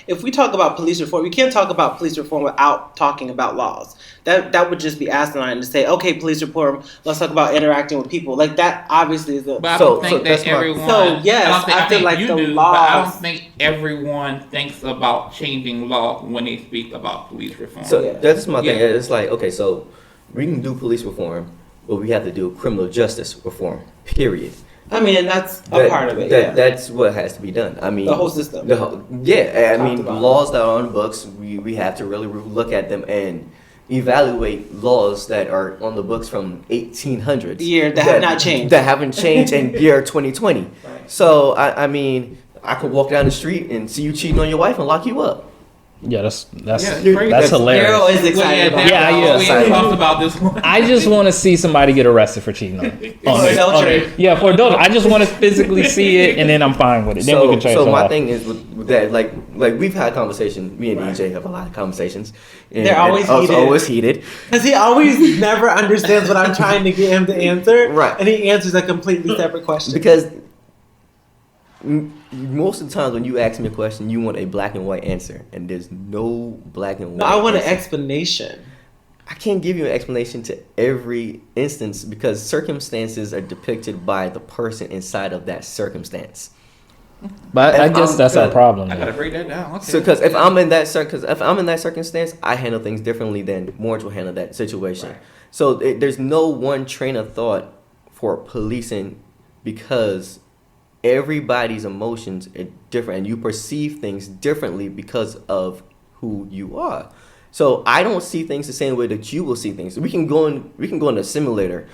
if we talk about police reform, we can't talk about police reform without talking about laws. That would just be asinine to say, okay, police reform, let's talk about interacting with people. Like that obviously is a. But I don't think that everyone. So yes, I feel think like you the do, laws. but I don't think everyone thinks about changing law when they speak about police reform. So Yeah. that's my thing. Yeah. It's like, okay, so we can do police reform, but we have to do criminal justice reform. Period. I mean, that's a part of it. Yeah. That's what has to be done. I mean, The whole system. Yeah, I Talked mean, about laws that are on the books, we have to really look at them and evaluate laws that are on the books from 1800s. Year that have not changed. That haven't changed in year 2020. Right. So, I mean, I could walk down the street and see you cheating on your wife and lock you up. Yeah, that's Yeah, it's crazy. that's hilarious. Daryl is excited about Yeah, that. yeah. We ain't talked about this one. I just want to see somebody get arrested for cheating on adultery. Yeah, for adultery. I just want to physically see it, and then I'm fine with it. Then we can change so the my law. thing is with that, like we've had conversation. Me and EJ have a lot of conversations. And, They're always and heated. always heated. Because he always never understands what I'm trying to get him to answer. Right. And he answers a completely separate question. Because most of the times when you ask me a question, you want a black and white answer, and there's no black and white. No, I want an answer. explanation. I can't give you an explanation to every instance because circumstances are depicted by the person inside of that circumstance. But I guess that's our problem. I though. gotta break that down. Okay. So, because if I'm in that circumstance, I handle things differently than Morge will handle that situation. Right. So there's no one train of thought for policing because everybody's emotions are different and you perceive things differently because of who you are. So I don't see things the same way that you will see things. We can go in a simulator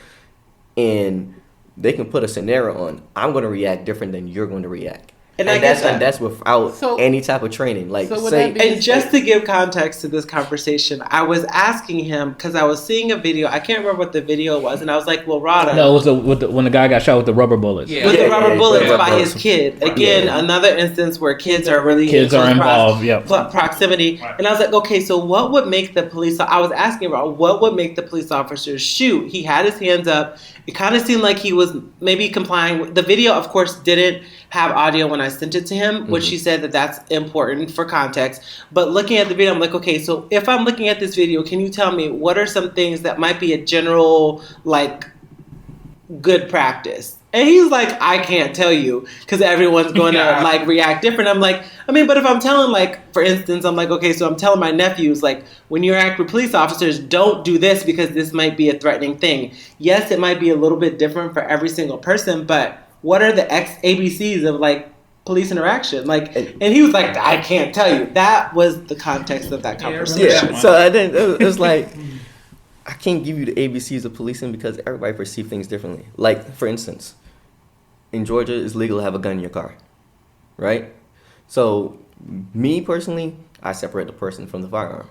and they can put a scenario on. I'm going to react different than you're going to react. And I get that. And that's without So- any type of training. Like so would say that be- And just to give context to this conversation, I was asking him because I was seeing a video. I can't remember what the video was, and I was like, "Well, Rawdon, No, it was when the guy got shot with the rubber bullets. Yeah. with the rubber yeah, bullets yeah, by rubber his bullets. kid." Again, Yeah. another instance where kids are really Kids in are close involved. Yep. proximity. And I was like, "Okay, so what would make the police?" I was asking about what would make the police officers shoot. He had his hands up. It kind of seemed like he was maybe complying. The video, of course, didn't have audio when I sent it to him, which he said that that's important for context. But looking at the video, I'm like, okay, so if I'm looking at this video, can you tell me what are some things that might be a general, like, good practice? And he's like, I can't tell you because everyone's going to Yeah. like react different. I'm like, I mean, but if I'm telling, like, for instance, I'm like, okay, so I'm telling my nephews, like, when you interact with police officers, don't do this because this might be a threatening thing. Yes, it might be a little bit different for every single person, but what are the ABCs of, like, police interaction? Like, and he was like, I can't tell you. That was the context of that Yeah, I remember conversation. Yeah, so I didn't. It was like I can't give you the ABCs of policing because everybody perceives things differently. Like for instance, in Georgia, it's legal to have a gun in your car, right? So me personally, I separate the person from the firearm,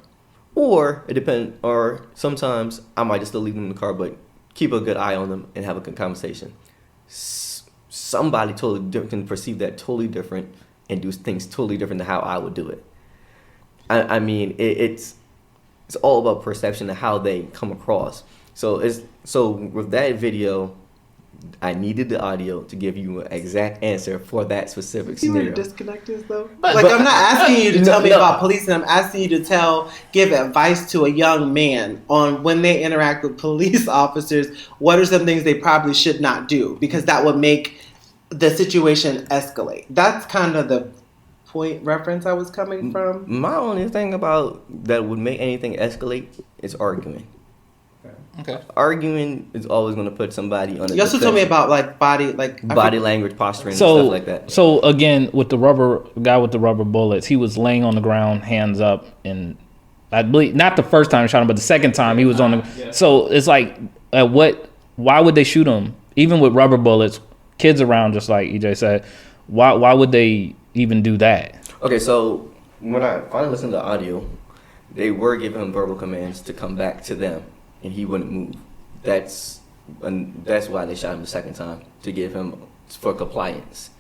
or it depends. Or sometimes I might just still leave them in the car, but keep a good eye on them and have a good conversation. Somebody totally different can perceive that totally different and do things totally different than how I would do it. I mean, it's all about perception and how they come across. So with that video, I needed the audio to give you an exact answer for that specific See where scenario. the disconnect is, though? But- I'm not asking you to tell me No. about policing. I'm asking you to give advice to a young man on when they interact with police officers. What are some things they probably should not do? Because that would make the situation escalate. That's kind of the point reference I was coming from. My only thing about that would make anything escalate is arguing. Okay. Arguing is always going to put somebody on. You also told me about body language, posturing, and So stuff like that. So again, with the guy with the rubber bullets, he was laying on the ground, hands up, and I believe not the first time he shot him, but the second time he was on the. Yeah. So it's like, why would they shoot him? Even with rubber bullets, kids around, just like EJ said, why would they even do that? Okay, so when I finally listened to the audio, they were giving him verbal commands to come back to them, and he wouldn't move. That's why they shot him the second time, to give him for compliance.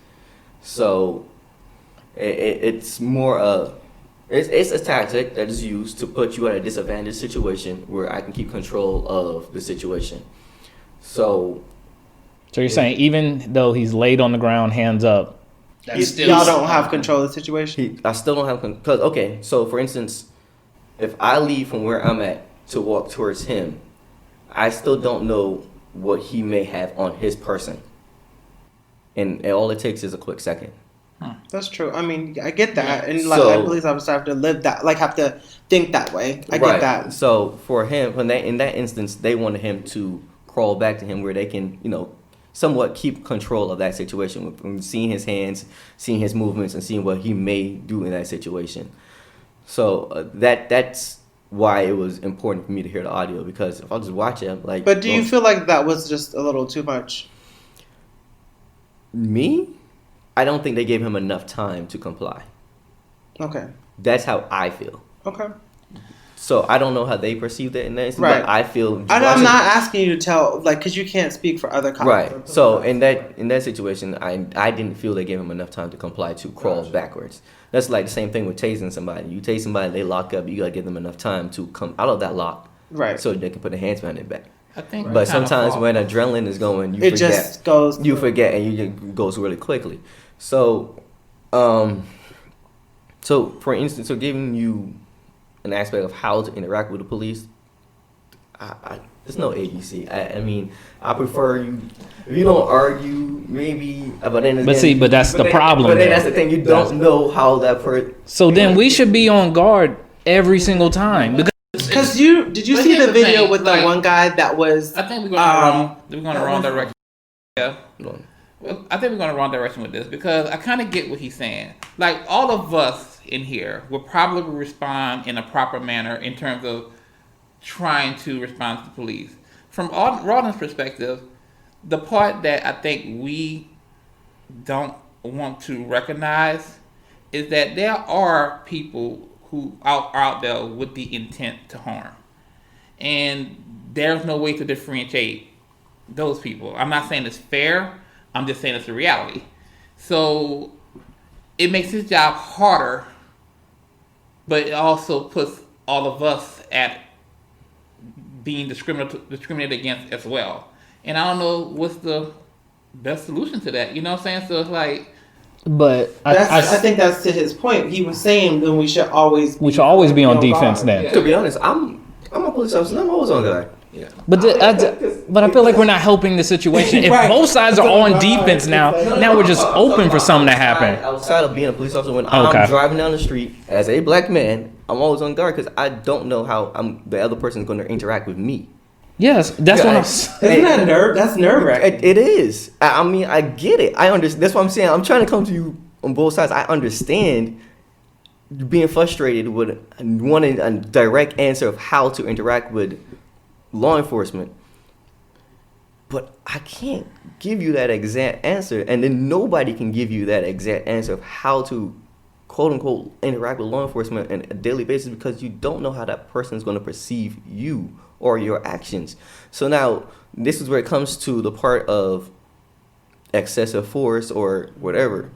So it's more it's a tactic that is used to put you at a disadvantaged situation where I can keep control of the situation. So you're saying even though he's laid on the ground, hands up, y'all don't have control of the situation? I still don't have because okay. So for instance, if I leave from where I'm at to walk towards him, I still don't know what he may have on his person, and all it takes is a quick second. That's true. I mean, I get that, and police officers have to live that, have to think that way. I get that. So for him, in that instance, they wanted him to crawl back to him where they can, somewhat keep control of that situation, from seeing his hands, seeing his movements, and seeing what he may do in that situation. So that's why it was important for me to hear the audio, because if I just watch it, I'm like. But do you feel like that was just a little too much? Me? I don't think they gave him enough time to comply. Okay. That's how I feel. Okay. So I don't know how they perceived it in that instance, Right. but I feel. I'm not asking you to tell, because you can't speak for other cops. Right. So in that situation, I didn't feel they gave him enough time to comply to crawl backwards. That's like the same thing with tasing somebody. You tase somebody, they lock up. You gotta give them enough time to come out of that lock, Right. so they can put their hands behind their back. I think. But sometimes when adrenaline is going, you it forget. just goes. You forget, and it goes really quickly. So, so for instance, giving you an aspect of how to interact with the police, there's no ABC. I mean, I prefer you. If you don't argue, maybe. But then again, but that's the problem. But then that's the thing. You don't know how that person. So then we should be on guard every single time, Because did you But see here's the the video thing, with the one guy that was? I think we're going the wrong direction. Yeah. No. Well, I think we're going the wrong direction with this, because I kind of get what he's saying. Like, all of us in here will probably respond in a proper manner in terms of trying to respond to the police. From Rawdon's perspective, the part that I think we don't want to recognize is that there are people who are out there with the intent to harm. And there's no way to differentiate those people. I'm not saying it's fair. I'm just saying it's a reality. So it makes his job harder, but it also puts all of us at being discriminated against as well. And I don't know what's the best solution to that. You know what I'm saying? So it's like, but I think that's to his point. He was saying then we should always be on defense guard. then. To be honest, I'm a police officer. I'm always on guard. Yeah. But I feel like we're not helping the situation. If Right. both sides are on defense now we're just open for something to happen. Outside of being a police officer, when Okay. I'm driving down the street as a black man, I'm always on guard because I don't know how the other person is going to interact with me. Yes, that's what I'm. Isn't that nerve? That's nerve wracking. It is. I mean, I get it. I understand. That's what I'm saying. I'm trying to come to you on both sides. I understand being frustrated with wanting a direct answer of how to interact with law enforcement, but I can't give you that exact answer, and then nobody can give you that exact answer of how to quote unquote interact with law enforcement on a daily basis, because you don't know how that person is going to perceive you or your actions. So now this is where it comes to the part of excessive force or whatever.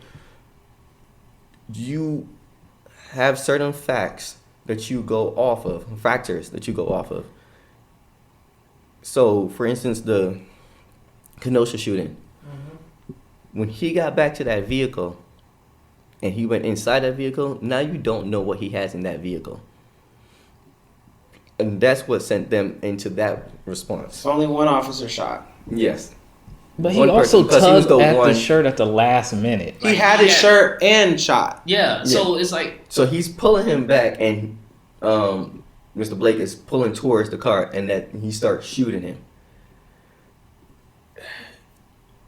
You have certain factors that you go off of. So, for instance, the Kenosha shooting. When he got back to that vehicle and he went inside that vehicle, now you don't know what he has in that vehicle. And that's what sent them into that response. Only one officer shot. Yes. But he One also person, because he was tugged the at one- the shirt at the last minute. He had his shirt and shot. Yeah, so it's like So he's pulling him back, and Mr. Blake is pulling towards the car, and that he starts shooting him.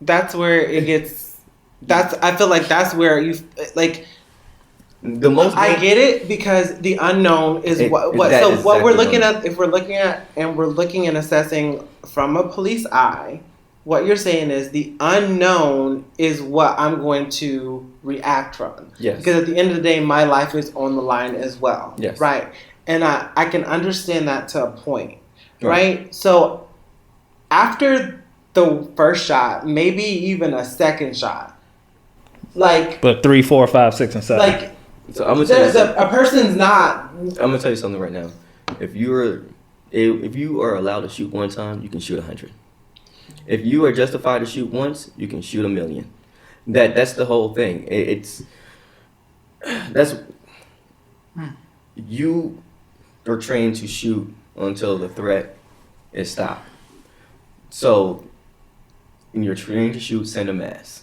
That's where it gets. I feel like that's where you like. The most I get it because the unknown is what. that So is what we're exactly looking right. at, if we're looking at and we're looking and assessing from a police eye, what you're saying is the unknown is what I'm going to react from. Yes. Because at the end of the day, my life is on the line as well. Yes. Right. And I can understand that to a point. Right. Right. So after the first shot, maybe even a second shot, like But 3, 4, 5, 6, and 7. like. So I'm gonna tell you. There's a person's not. I'm gonna tell you something right now. If you are allowed to shoot one time, you can shoot 100. If you are justified to shoot once, you can shoot 1,000,000. That's the whole thing. You are trained to shoot until the threat is stopped. So when you're trained to shoot, send a mass.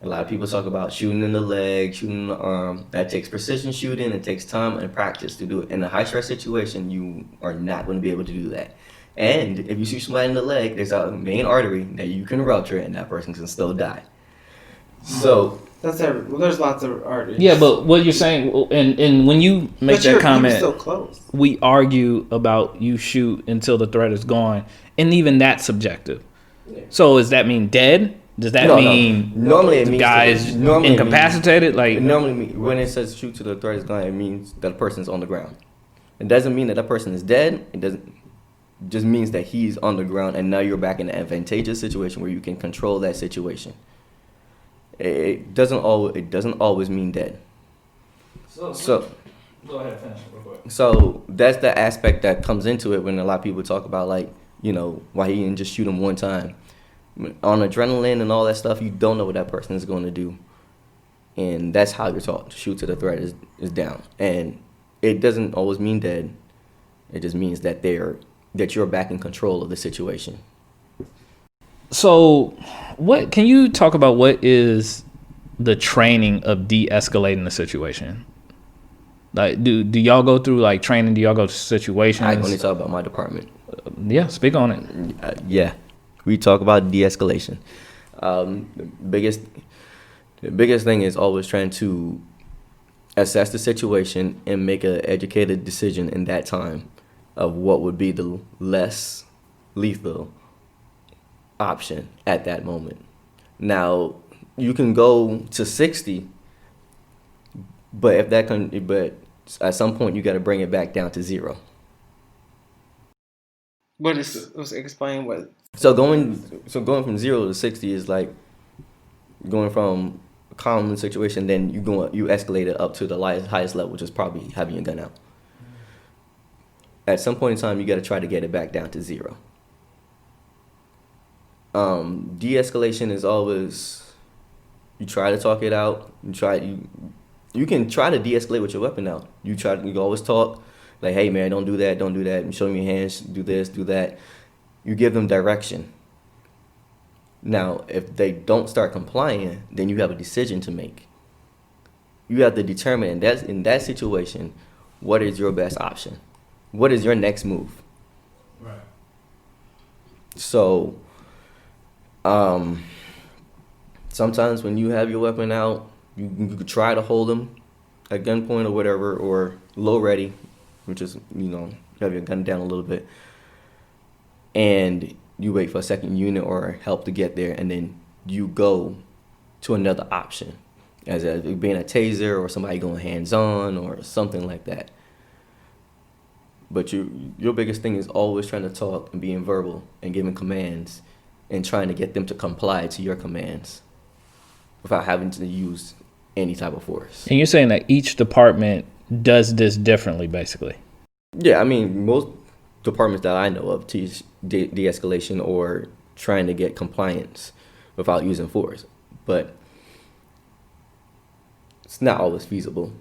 A lot of people talk about shooting in the leg, shooting in the arm. That takes precision shooting. It takes time and practice to do it. In a high stress situation, you are not going to be able to do that. And if you shoot somebody in the leg, there's a main artery that you can rupture, and that person can still die. So There's lots of artists. Yeah, but what you're saying, and when you make But that you're comment, so close. we argue about you shoot until the threat is gone, and even that's subjective. So does that mean dead? Does that No. mean Normally it the means guy's normally it means- incapacitated? Like Normally, when it says shoot to the threat is gone, it means that person's on the ground. It doesn't mean that person is dead. It just means that he's on the ground, and now you're back in an advantageous situation where you can control that situation. It doesn't always mean dead. So go ahead, finish real quick. So that's the aspect that comes into it when a lot of people talk about, like, you know, why he didn't just shoot him one time. On adrenaline and all that stuff, you don't know what that person is going to do. And that's how you're taught. Shoot to the threat is down. And it doesn't always mean dead. It just means that you're back in control of the situation. So, what can you talk about? What is the training of de-escalating the situation? Like, do y'all go through like training? Do y'all go to situations? I only talk about my department. Yeah, speak on it. Yeah, we talk about de-escalation. The biggest thing is always trying to assess the situation and make an educated decision in that time of what would be the less lethal option at that moment. Now, you can go to 60, but at some point you got to bring it back down to 0. Explain what. So going from 0 to 60 is like going from a common situation, then you escalate it up to the highest level, which is probably having your gun out. At some point in time, you got to try to get it back down to 0. De-escalation is always, you try to talk it out. You can try to de-escalate with your weapon out. You always talk like, hey man, don't do that. And show me your hands, do this, do that. You give them direction. Now, if they don't start complying, then you have a decision to make. You have to determine in that situation, what is your best option? What is your next move? Right. So, sometimes when you have your weapon out, you could try to hold them at gunpoint or whatever, or low ready, which is, have your gun down a little bit, and you wait for a second unit or help to get there, and then you go to another option, being a taser or somebody going hands-on or something like that. But your biggest thing is always trying to talk and being verbal and giving commands and trying to get them to comply to your commands without having to use any type of force. And you're saying that each department does this differently, basically. Yeah, I mean, most departments that I know of teach de-escalation or trying to get compliance without using force. But it's not always feasible.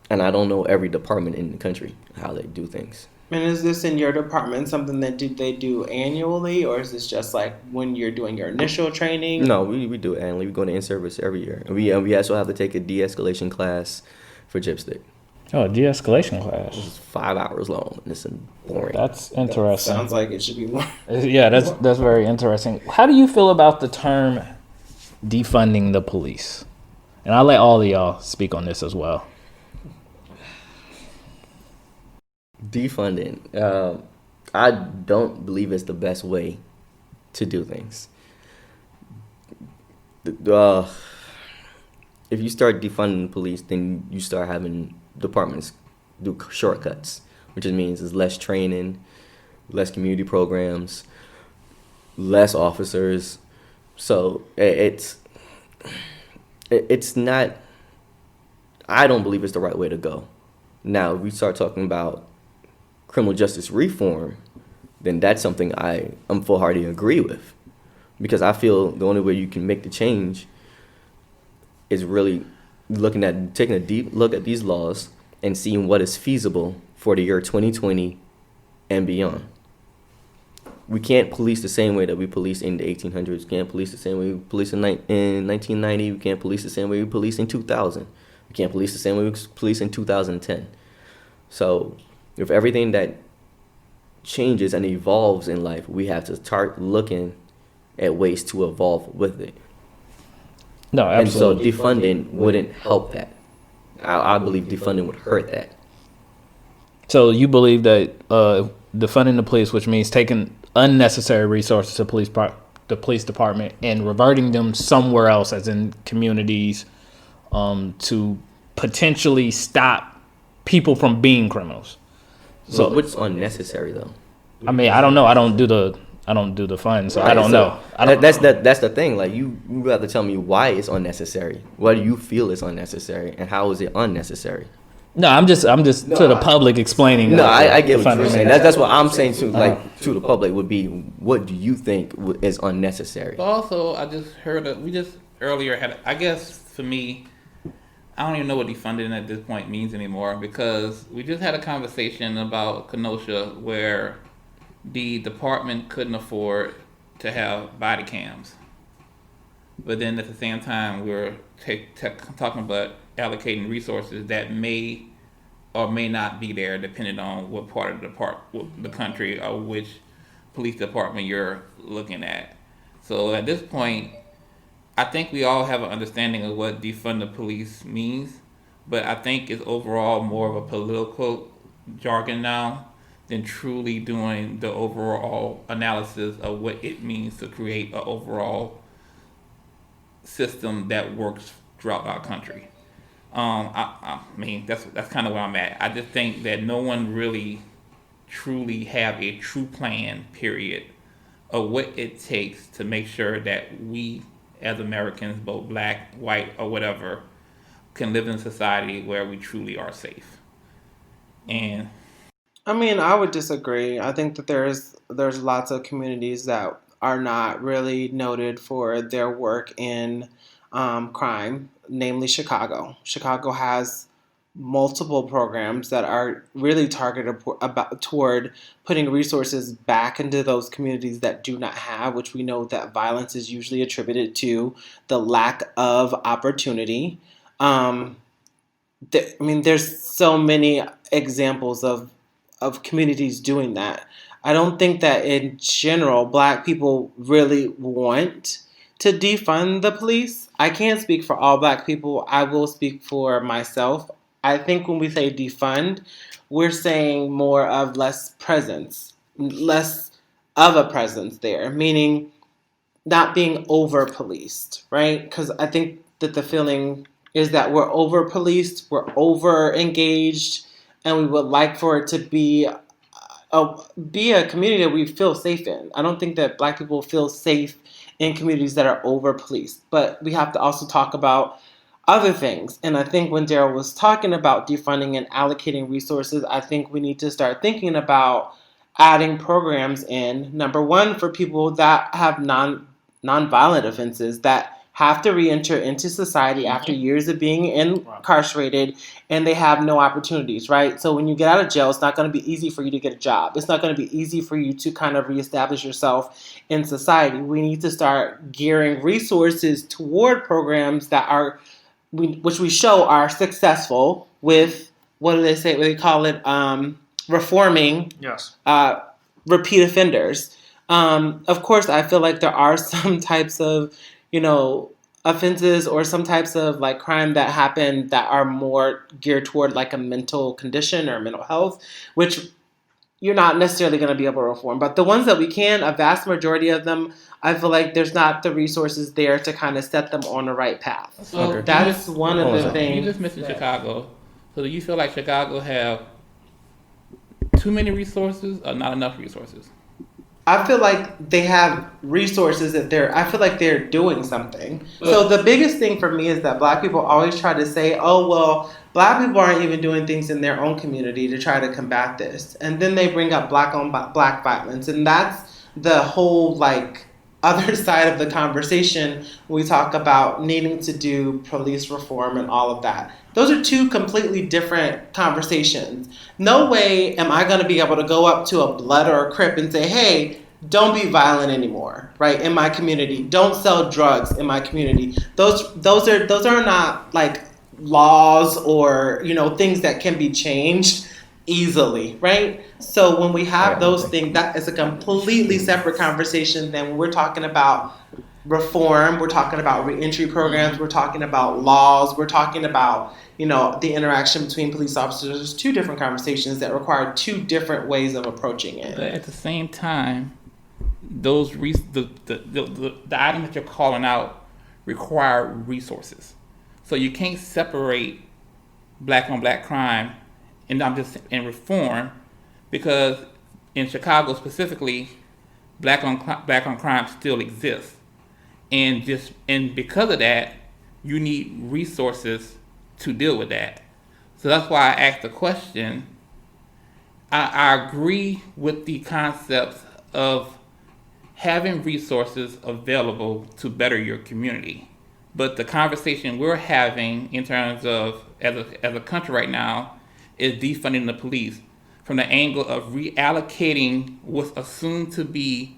And I don't know every department in the country how they do things. And is this in your department something that they do annually, or is this just like when you're doing your initial training? No, we do it annually. We go to in-service every year. And we also have to take a de-escalation class for Gypstick. Oh, a de-escalation class. It's 5 hours long. And it's boring. That's interesting. Sounds like it should be more. Yeah, that's very interesting. How do you feel about the term defunding the police? And I'll let all of y'all speak on this as well. Defunding. I don't believe it's the best way to do things. If you start defunding the police, then you start having departments do shortcuts, which means is less training, less community programs, less officers. So it's not. I don't believe it's the right way to go. Now, if we start talking about criminal justice reform, then that's something I'm full-heartedly agree with, because I feel the only way you can make the change is really taking a deep look at these laws and seeing what is feasible for the year 2020 and beyond. We can't police the same way that we policed in the 1800s. We can't police the same way we policed in 1990. We can't police the same way we policed in 2000. We can't police the same way we policed in 2010. So with everything that changes and evolves in life, we have to start looking at ways to evolve with it. No, absolutely. And so defunding wouldn't help that. I believe defunding would hurt that. So you believe that defunding the police, which means taking unnecessary resources to the police department and reverting them somewhere else, as in communities, to potentially stop people from being criminals. So what's unnecessary though? I mean, I don't know. I don't do the fund, so right, I don't know. That's the thing. Like you have to tell me why it's unnecessary. Why do you feel it's unnecessary, and how is it unnecessary? No, I'm just to the public explaining. No, I get what you're saying. That's what I'm saying to to the public would be, what do you think is unnecessary? But also, I just heard we just earlier had. I guess for me, I don't even know what defunding at this point means anymore, because we just had a conversation about Kenosha where the department couldn't afford to have body cams. But then at the same time, we're talking about allocating resources that may or may not be there depending on what part of the country or which police department you're looking at. So at this point, I think we all have an understanding of what defund the police means, but I think it's overall more of a political jargon now than truly doing the overall analysis of what it means to create an overall system that works throughout our country. I mean, that's kind of where I'm at. I just think that no one really truly have a true plan, period, of what it takes to make sure that we as Americans, both black, white, or whatever, can live in a society where we truly are safe. And I mean, I would disagree. I think that there's lots of communities that are not really noted for their work in crime, namely Chicago. Chicago has multiple programs that are really targeted toward putting resources back into those communities that do not have, which we know that violence is usually attributed to the lack of opportunity. There's so many examples of communities doing that. I don't think that in general, black people really want to defund the police. I can't speak for all black people. I will speak for myself. I think when we say defund, we're saying more of less presence, less of a presence there, meaning not being over-policed, right? Because I think that the feeling is that we're over-policed, we're over-engaged, and we would like for it to be a community that we feel safe in. I don't think that black people feel safe in communities that are over-policed, but we have to also talk about other things. And I think when Daryl was talking about defunding and allocating resources, I think we need to start thinking about adding programs in, number one, for people that have nonviolent offenses that have to re-enter into society after years of being incarcerated, and they have no opportunities, right? So when you get out of jail, it's not going to be easy for you to get a job. It's not going to be easy for you to kind of reestablish yourself in society. We need to start gearing resources toward programs that which we show are successful with, what do they say? What do they call it? Reforming. Yes. Repeat offenders. Of course, I feel like there are some types of, offenses or some types of like crime that happen that are more geared toward like a mental condition or mental health, which you're not necessarily going to be able to reform. But the ones that we can, a vast majority of them, I feel like there's not the resources there to kind of set them on the right path. So that's one of the things. You just mentioned Chicago. So do you feel like Chicago have too many resources or not enough resources? I feel like they have resources that I feel like they're doing something. So the biggest thing for me is that Black people always try to say, oh, well, Black people aren't even doing things in their own community to try to combat this. And then they bring up Black on Black violence. And that's the whole like other side of the conversation when we talk about needing to do police reform and all of that. Those are two completely different conversations. No way am I going to be able to go up to a Blood or a Crip and say, hey, don't be violent anymore, right? In my community, don't sell drugs in my community. Those are not like laws or things that can be changed easily, right? So when we have those things, that is a completely separate conversation than when we're talking about reform, we're talking about reentry programs, we're talking about laws, we're talking about the interaction between police officers. There's two different conversations that require two different ways of approaching it. But at the same time, those the items that you're calling out require resources. So you can't separate Black on Black crime and reform, because in Chicago specifically, Black on crime still exists, and because of that, you need resources to deal with that. So that's why I asked the question. I agree with the concepts of having resources available to better your community, but the conversation we're having in terms of as a country right now is defunding the police from the angle of reallocating what's assumed to be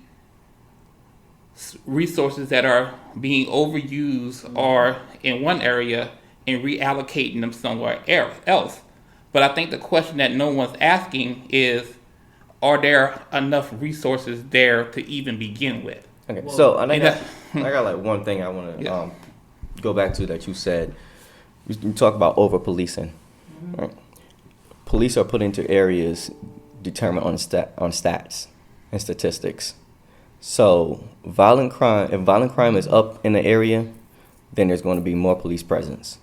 resources that are being overused or in one area and reallocating them somewhere else. But I think the question that no one's asking is, are there enough resources there to even begin with? Okay, so I got like one thing I want to go back to that you said. You talk about over-policing. Right? Police are put into areas determined on stats and statistics. So if violent crime is up in the area, then there's going to be more police presence.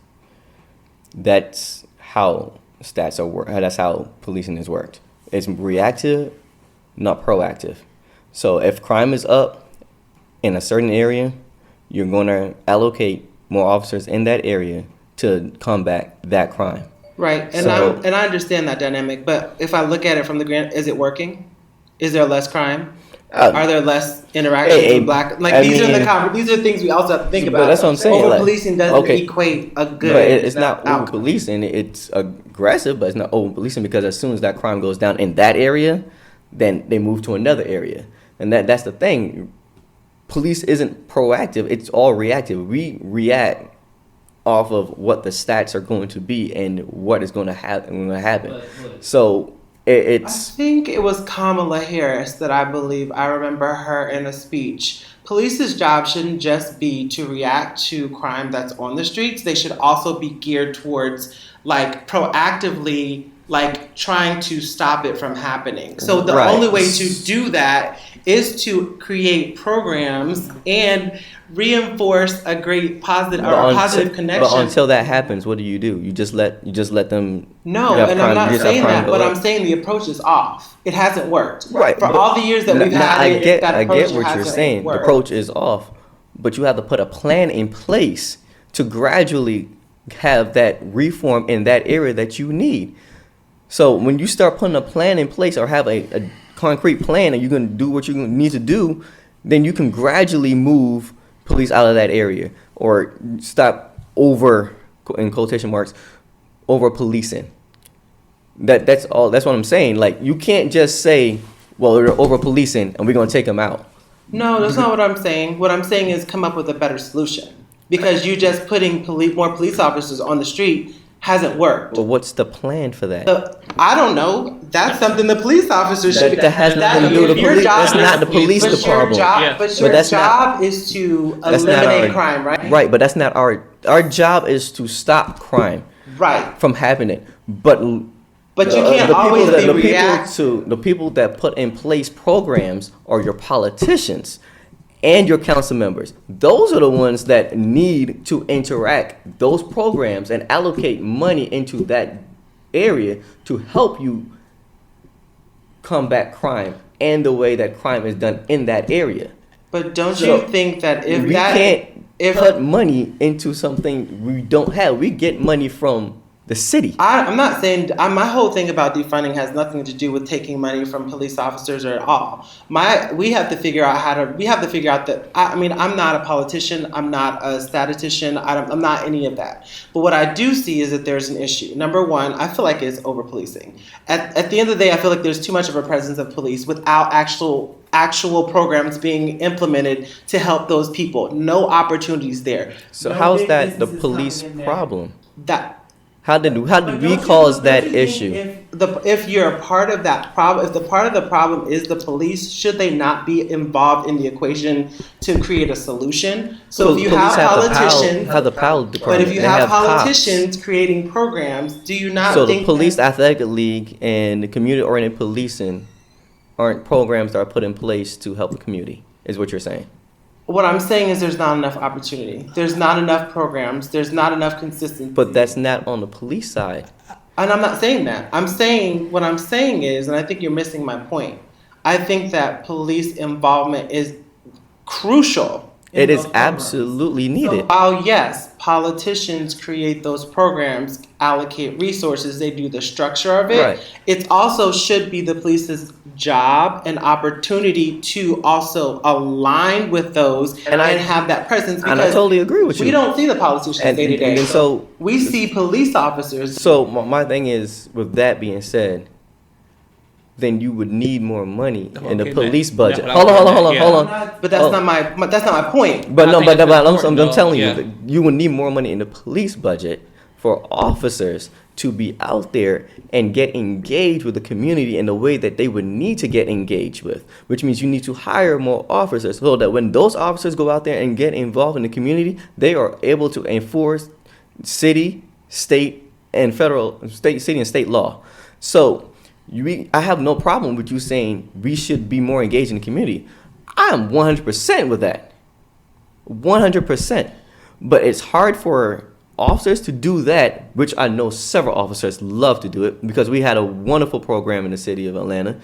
That's how stats are worked. That's how policing is worked. It's reactive, not proactive. So if crime is up in a certain area, you're going to allocate more officers in that area to combat that crime. Right, and I understand that dynamic, but if I look at it from the grand, is it working? Is there less crime? Are there less interactions with Black? Like these are things we also have to think about. That's what I'm saying. Over policing doesn't equate a good. But it's not over policing. It's aggressive, but it's not over policing, because as soon as that crime goes down in that area, then they move to another area, and that's the thing. Police isn't proactive; it's all reactive. We react off of what the stats are going to be and what is going to happen. So it's. I think it was Kamala Harris that I remember her in a speech. Police's job shouldn't just be to react to crime that's on the streets. They should also be geared towards like proactively like trying to stop it from happening. So the only way to do that is to create programs and reinforce a great positive connection. But until that happens, what do? You just let them. No, and I'm not saying that, but I'm saying the approach is off. It hasn't worked. Right. For all the years that we've had I get what you're hasn't saying. worked. The approach is off, but you have to put a plan in place to gradually have that reform in that area that you need. So when you start putting a plan in place or have a concrete plan and you're going to do what you need to do, then you can gradually move police out of that area or stop over, in quotation marks, over policing. That's all. That's what I'm saying. Like, you can't just say, well, we're over policing and we're going to take them out. No, that's not what I'm saying. What I'm saying is come up with a better solution. Because you just putting more police officers on the street hasn't worked. Well, what's the plan for that? So, I don't know. That's something the police officers should. That has nothing to do with the police. That's not the police department. But your job is to eliminate crime, right? Right, but that's not our job is to stop crime. Right. From happening. But you can't always the people that put in place programs are your politicians and your council members. Those are the ones that need to interact those programs and allocate money into that area to help you combat crime and the way that crime is done in that area. But don't you think that if we can't put money into something we don't have, we get money from the city. I'm not saying my whole thing about defunding has nothing to do with taking money from police officers or at all. We have to figure out that. I mean, I'm not a politician. I'm not a statistician. I'm not any of that. But what I do see is that there's an issue. Number one, I feel like it's over policing. At the end of the day, I feel like there's too much of a presence of police without actual programs being implemented to help those people. No opportunities there. So how is that the police problem? How did we But cause that don't you think issue? If you're a part of that problem, if the part of the problem is the police, should they not be involved in the equation to create a solution? So if you have politicians, but if you have politicians creating programs, do you not think the Police Athletic League and the community-oriented policing aren't programs that are put in place to help the community, is what you're saying? What I'm saying is there's not enough opportunity. There's not enough programs. There's not enough consistency. But that's not on the police side. And I'm not saying that. What I'm saying is, and I think you're missing my point, I think that police involvement is crucial. It is absolutely needed. So while yes, politicians create those programs, allocate resources, they do the structure of it. Right. It also should be the police's job and opportunity to also align with those and have that presence. And I totally agree with you. We don't see the politicians day to day. And so we see police officers. So my thing is, with that being said, then you would need more money in the police budget. Hold on. But that's not my point. But I'm telling you, that you would need more money in the police budget for officers to be out there and get engaged with the community in the way that they would need to get engaged with, which means you need to hire more officers so that when those officers go out there and get involved in the community, they are able to enforce city, state, and city and state law. So I have no problem with you saying we should be more engaged in the community. I am 100% with that. 100%. But it's hard for officers to do that, which I know several officers love to do it, because we had a wonderful program in the city of Atlanta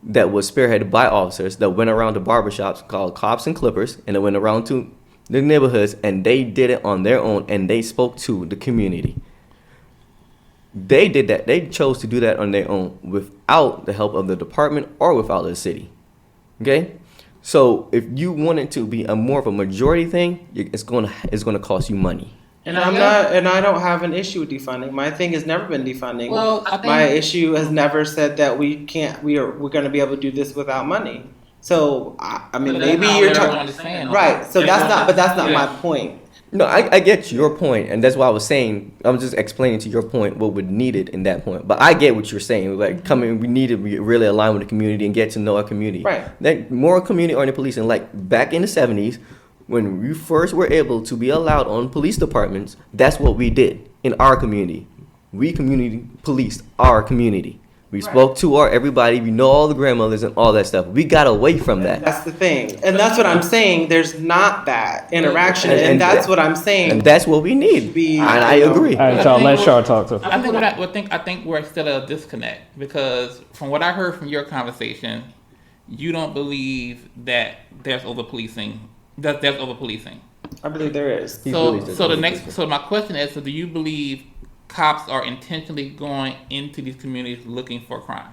that was spearheaded by officers that went around to barbershops called Cops and Clippers, and they went around to the neighborhoods, and they did it on their own, and they spoke to the community. They did that. They chose to do that on their own without the help of the department or without the city. Okay? So if you want it to be more of a majority thing, it's going to cost you money. And I don't have an issue with defunding. My thing has never been defunding. Well, I think my issue has never said that we're going to be able to do this without money. So I mean, maybe you're talking right. So that's not my point. No, I get your point, and that's why I was saying, I'm just explaining to your point what would needed in that point. But I get what you're saying. Like, we need to really align with the community and get to know our community. Right. That more community-oriented policing, like back in the 70s, when we first were able to be allowed on police departments, that's what we did in our community. We community policed our community. We spoke to everybody. We know all the grandmothers and all that stuff. We got away from that. That's the thing. And that's what I'm saying. There's not that interaction. And that's what I'm saying. And that's what we need. And I agree. All right, y'all, let Char talk to. I think we're still at a disconnect, because from what I heard from your conversation, you don't believe that there's over policing. There's over policing. I believe there is. So my question is, so do you believe cops are intentionally going into these communities looking for crime?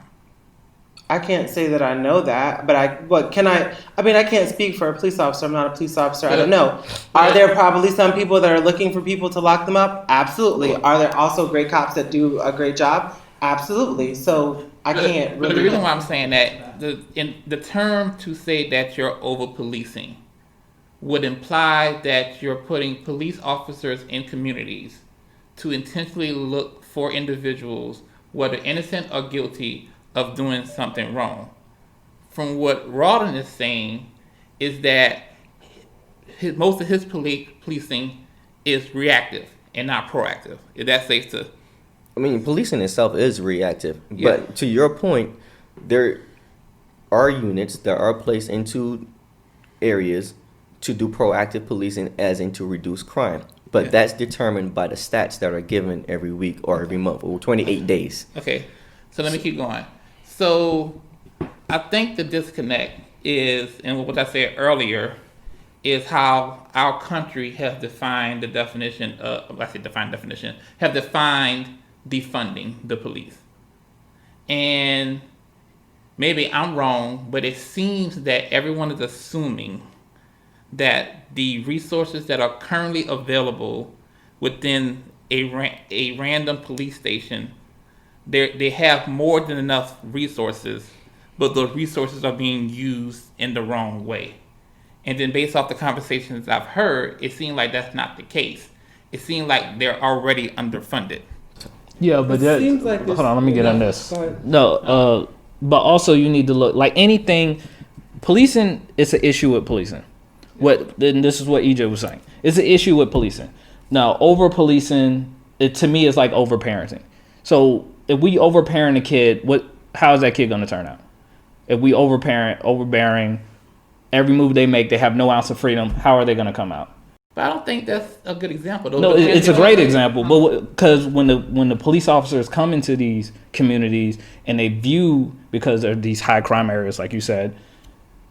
I can't say that I know that, but I mean, I can't speak for a police officer. I'm not a police officer. I don't know. Are there probably some people that are looking for people to lock them up? Absolutely. Are there also great cops that do a great job? Absolutely. So I can't But the really. reason why I'm saying that, in the term to say that you're over policing would imply that you're putting police officers in communities to intentionally look for individuals, whether innocent or guilty, of doing something wrong. From what Rawdon is saying is that most of his policing is reactive and not proactive. Is that safe to? I mean, policing itself is reactive. Yeah. But to your point, there are units that are placed into areas to do proactive policing, as in to reduce crime. But Yeah. that's determined by the stats that are given every week or every month, or 28 days. Okay, so let me keep going. So I think the disconnect is, and what I said earlier, is how our country has defined the definition of, have defined defunding the police. And maybe I'm wrong, but it seems that everyone is assuming that the resources that are currently available within a random police station, they have more than enough resources, but those resources are being used in the wrong way. And then based off the conversations I've heard, it seemed like that's not the case. It seemed like they're already underfunded. Yeah, but that, seems like hold on, let me get on this. Go ahead. No, but also you need to look like anything. Policing, it's an issue with policing. Then this is what EJ was saying. It's an issue with policing. Now, over policing, to me, is like over parenting. So if we overparent a kid, how is that kid going to turn out? If we overbearing, every move they make, they have no ounce of freedom. How are they going to come out? But I don't think that's a good example. No, it's a great example. But because when the police officers come into these communities and they view, because they're these high crime areas, like you said,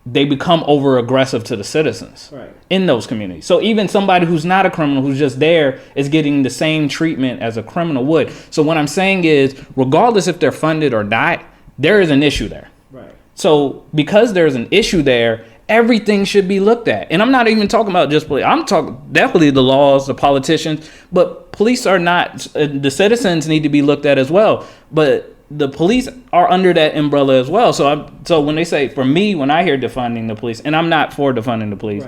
they become over aggressive to the citizens in those communities. So even somebody who's not a criminal, who's just there, is getting the same treatment as a criminal would. So what I'm saying is, regardless if they're funded or not, there is an issue there. Right. So because there's an issue there, everything should be looked at. And I'm not even talking about just police. I'm talking definitely the laws, the politicians, but police are not, the citizens need to be looked at as well. But the police are under that umbrella as well. So when they say, for me, when I hear defunding the police, and I'm not for defunding the police,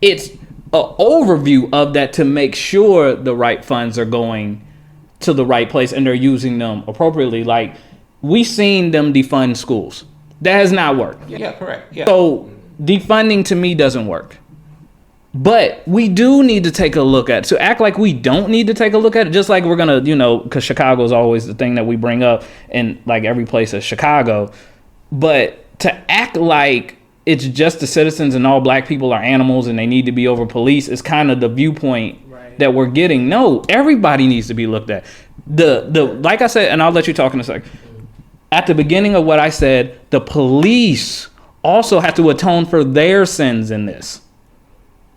it's an overview of that to make sure the right funds are going to the right place and they're using them appropriately. Like, we've seen them defund schools. That has not worked. Yeah, correct. Yeah. So defunding to me doesn't work. But we do need to take a look at it. So act like we don't need to take a look at it, just like we're going to, because Chicago is always the thing that we bring up, and like every place is Chicago. But to act like it's just the citizens and all black people are animals and they need to be over police is kind of the viewpoint that we're getting. No, everybody needs to be looked at. Like I said, and I'll let you talk in a sec. At the beginning of what I said, the police also have to atone for their sins in this.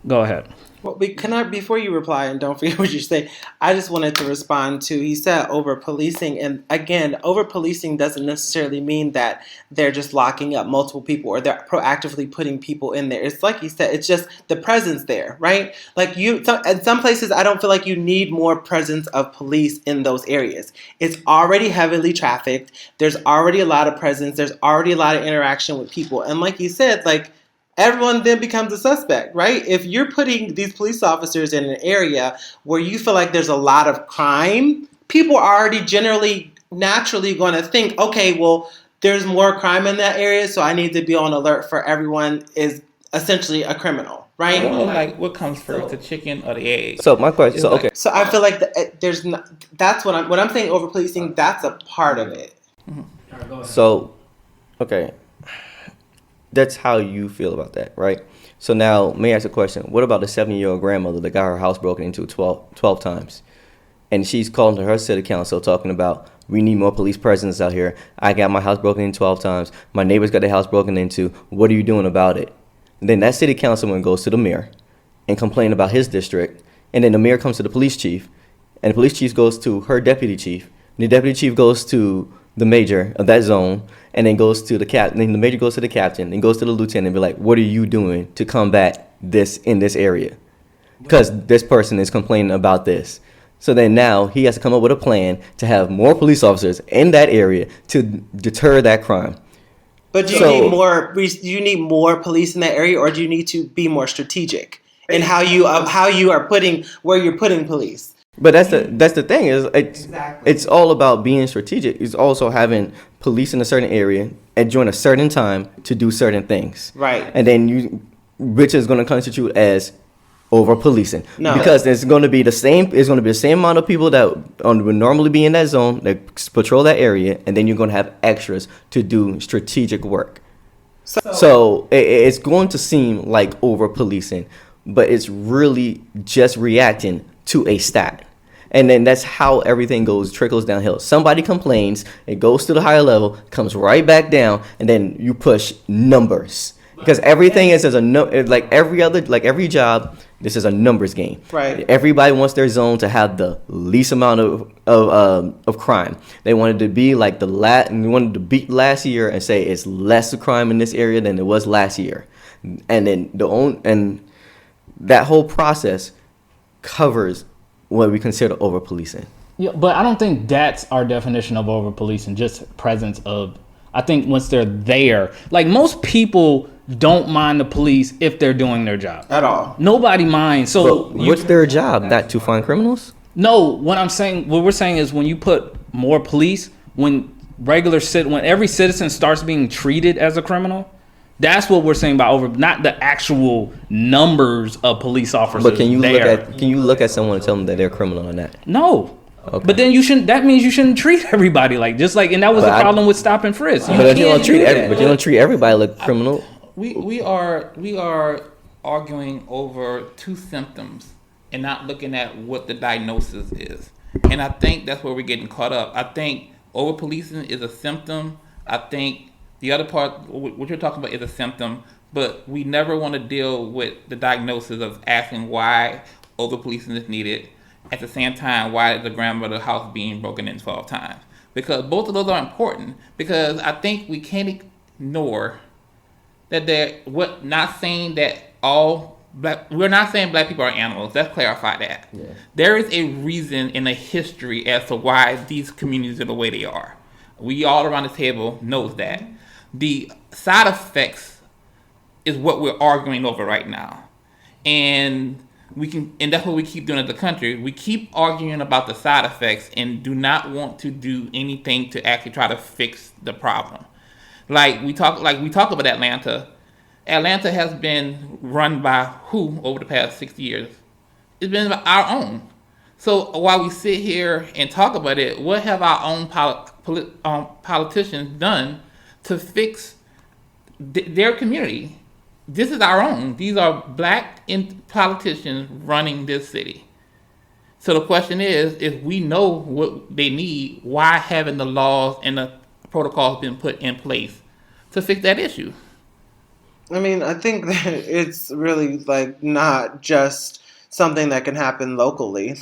Go ahead. Well, before you reply, and don't forget what you say, I just wanted to respond to, he said over policing, and again, over policing doesn't necessarily mean that they're just locking up multiple people or they're proactively putting people in there. It's like you said, it's just the presence in right? Like at some places, I don't feel like you need more presence of police in those areas. It's already heavily trafficked. There's already a lot of presence. There's already a lot of interaction with people. And like you said, like, everyone then becomes a suspect, right? If you're putting these police officers in an area where you feel like there's a lot of crime, people are already naturally going to think, okay, well, there's more crime in that area, so I need to be on alert for everyone is essentially a criminal, right? I don't know, like, what comes first, the chicken or the egg? So my question, So I feel like there's not, that's what I'm saying over policing, that's a part of it. Mm-hmm. So, okay. That's how you feel about that, right? So now, let me ask a question. What about the 70-year-old grandmother that got her house broken into 12 times? And she's calling to her city council talking about, we need more police presence out here. I got my house broken in 12 times. My neighbors got their house broken into. What are you doing about it? And then that city councilman goes to the mayor and complains about his district. And then the mayor comes to the police chief. And the police chief goes to her deputy chief. And the deputy chief goes to the major of that zone, and then goes to the captain. Then the major goes to the captain, then goes to the lieutenant, and be like, "What are you doing to combat this in this area? Because this person is complaining about this." So then now he has to come up with a plan to have more police officers in that area to deter that crime. But do you need more police in that area, or do you need to be more strategic in how you are putting where you're putting police? But that's the thing is Exactly. it's all about being strategic. It's also having police in a certain area and during a certain time to do certain things. Right. And then which is going to constitute as over policing. No. Because it's going to be the same. It's going to be the same amount of people that would normally be in that zone that patrol that area, and then you're going to have extras to do strategic work. So it's going to seem like over policing, but it's really just reacting to a stat. And then that's how everything trickles downhill. Somebody complains, it goes to the higher level, comes right back down, and then you push numbers. Because everything is as like every job, this is a numbers game. Right. Everybody wants their zone to have the least amount of crime. They wanted to be like they wanted to beat last year and say it's less of crime in this area than it was last year, and then that whole process covers what we consider over policing. Yeah, but I don't think that's our definition of over policing. Just presence of. I think once they're there, like most people don't mind the police if they're doing their job At all. Nobody minds. So What's their job? Not to find criminals? No, what we're saying is when you put more police, when every citizen starts being treated as a criminal, that's what we're saying about over, not the actual numbers of police officers. But can you look at someone and tell them that they're a criminal or not? No. Okay. But then that means you shouldn't treat everybody and that was the problem with stop and frisk. But you don't treat everybody like a criminal. We are arguing over two symptoms and not looking at what the diagnosis is. And I think that's where we're getting caught up. I think over policing is a symptom. I think the other part, what you're talking about, is a symptom, but we never want to deal with the diagnosis of asking why over policing is needed. At the same time, why is the grandmother's house being broken in 12 times? Because both of those are important. Because I think we can't ignore that we're not saying black people are animals. Let's clarify that. Yeah. There is a reason in the history as to why these communities are the way they are. We all around the table knows that. The side effects is what we're arguing over right now. And that's what we keep doing as a country. We keep arguing about the side effects and do not want to do anything to actually try to fix the problem. We talk about Atlanta. Atlanta has been run by who over the past 60 years? It's been our own. So while we sit here and talk about it, what have our own politicians done to fix their community? This is our own. These are black politicians running this city. So the question is, if we know what they need, why haven't the laws and the protocols been put in place to fix that issue? I mean, I think that it's really not just something that can happen locally. You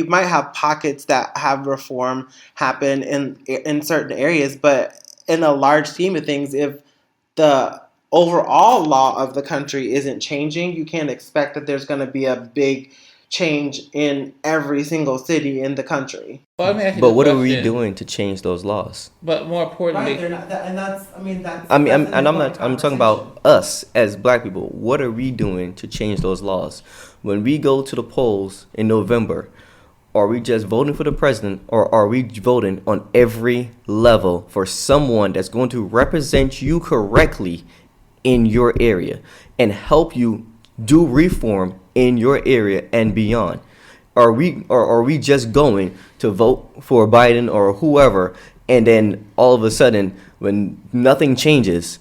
might have pockets that have reform happen in certain areas, but in a large scheme of things, if the overall law of the country isn't changing, you can't expect that there's going to be a big change in every single city in the country. But what are we doing to change those laws? But more importantly, I'm talking about us as black people. What are we doing to change those laws? When we go to the polls in November, are we just voting for the president, or are we voting on every level for someone that's going to represent you correctly in your area and help you do reform in your area and beyond? Are we just going to vote for Biden or whoever, and then all of a sudden, when nothing changes,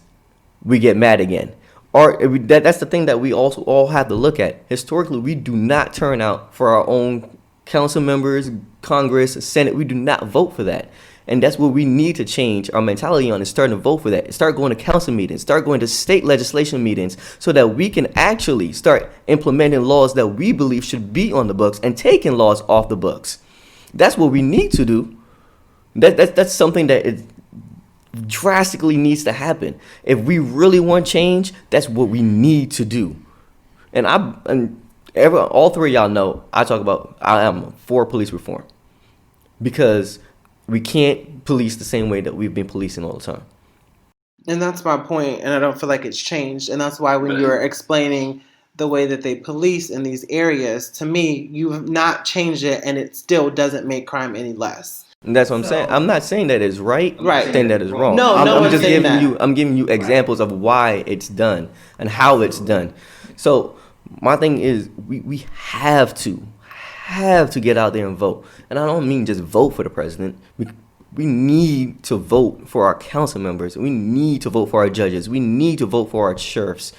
we get mad again? Or that's the thing that we also all have to look at. Historically, we do not turn out for our own council members, Congress, Senate. We do not vote for that. And that's what we need to change our mentality on, is starting to vote for that. Start going to council meetings, start going to state legislation meetings, so that we can actually start implementing laws that we believe should be on the books and taking laws off the books. That's what we need to do. That's something that it drastically needs to happen. If we really want change, that's what we need to do. And all three of y'all know I am for police reform, because we can't police the same way that we've been policing all the time. And that's my point, and I don't feel like it's changed. And that's why when you're explaining the way that they police in these areas, to me, you have not changed it, and it still doesn't make crime any less. And that's what I'm saying. I'm not saying that it's right. Right. I'm saying that it's wrong. No, I'm just saying giving that. I'm giving you examples of why it's done and how it's done. So my thing is, we have to get out there and vote. And I don't mean just vote for the president. We need to vote for our council members. We need to vote for our judges. We need to vote for our sheriffs.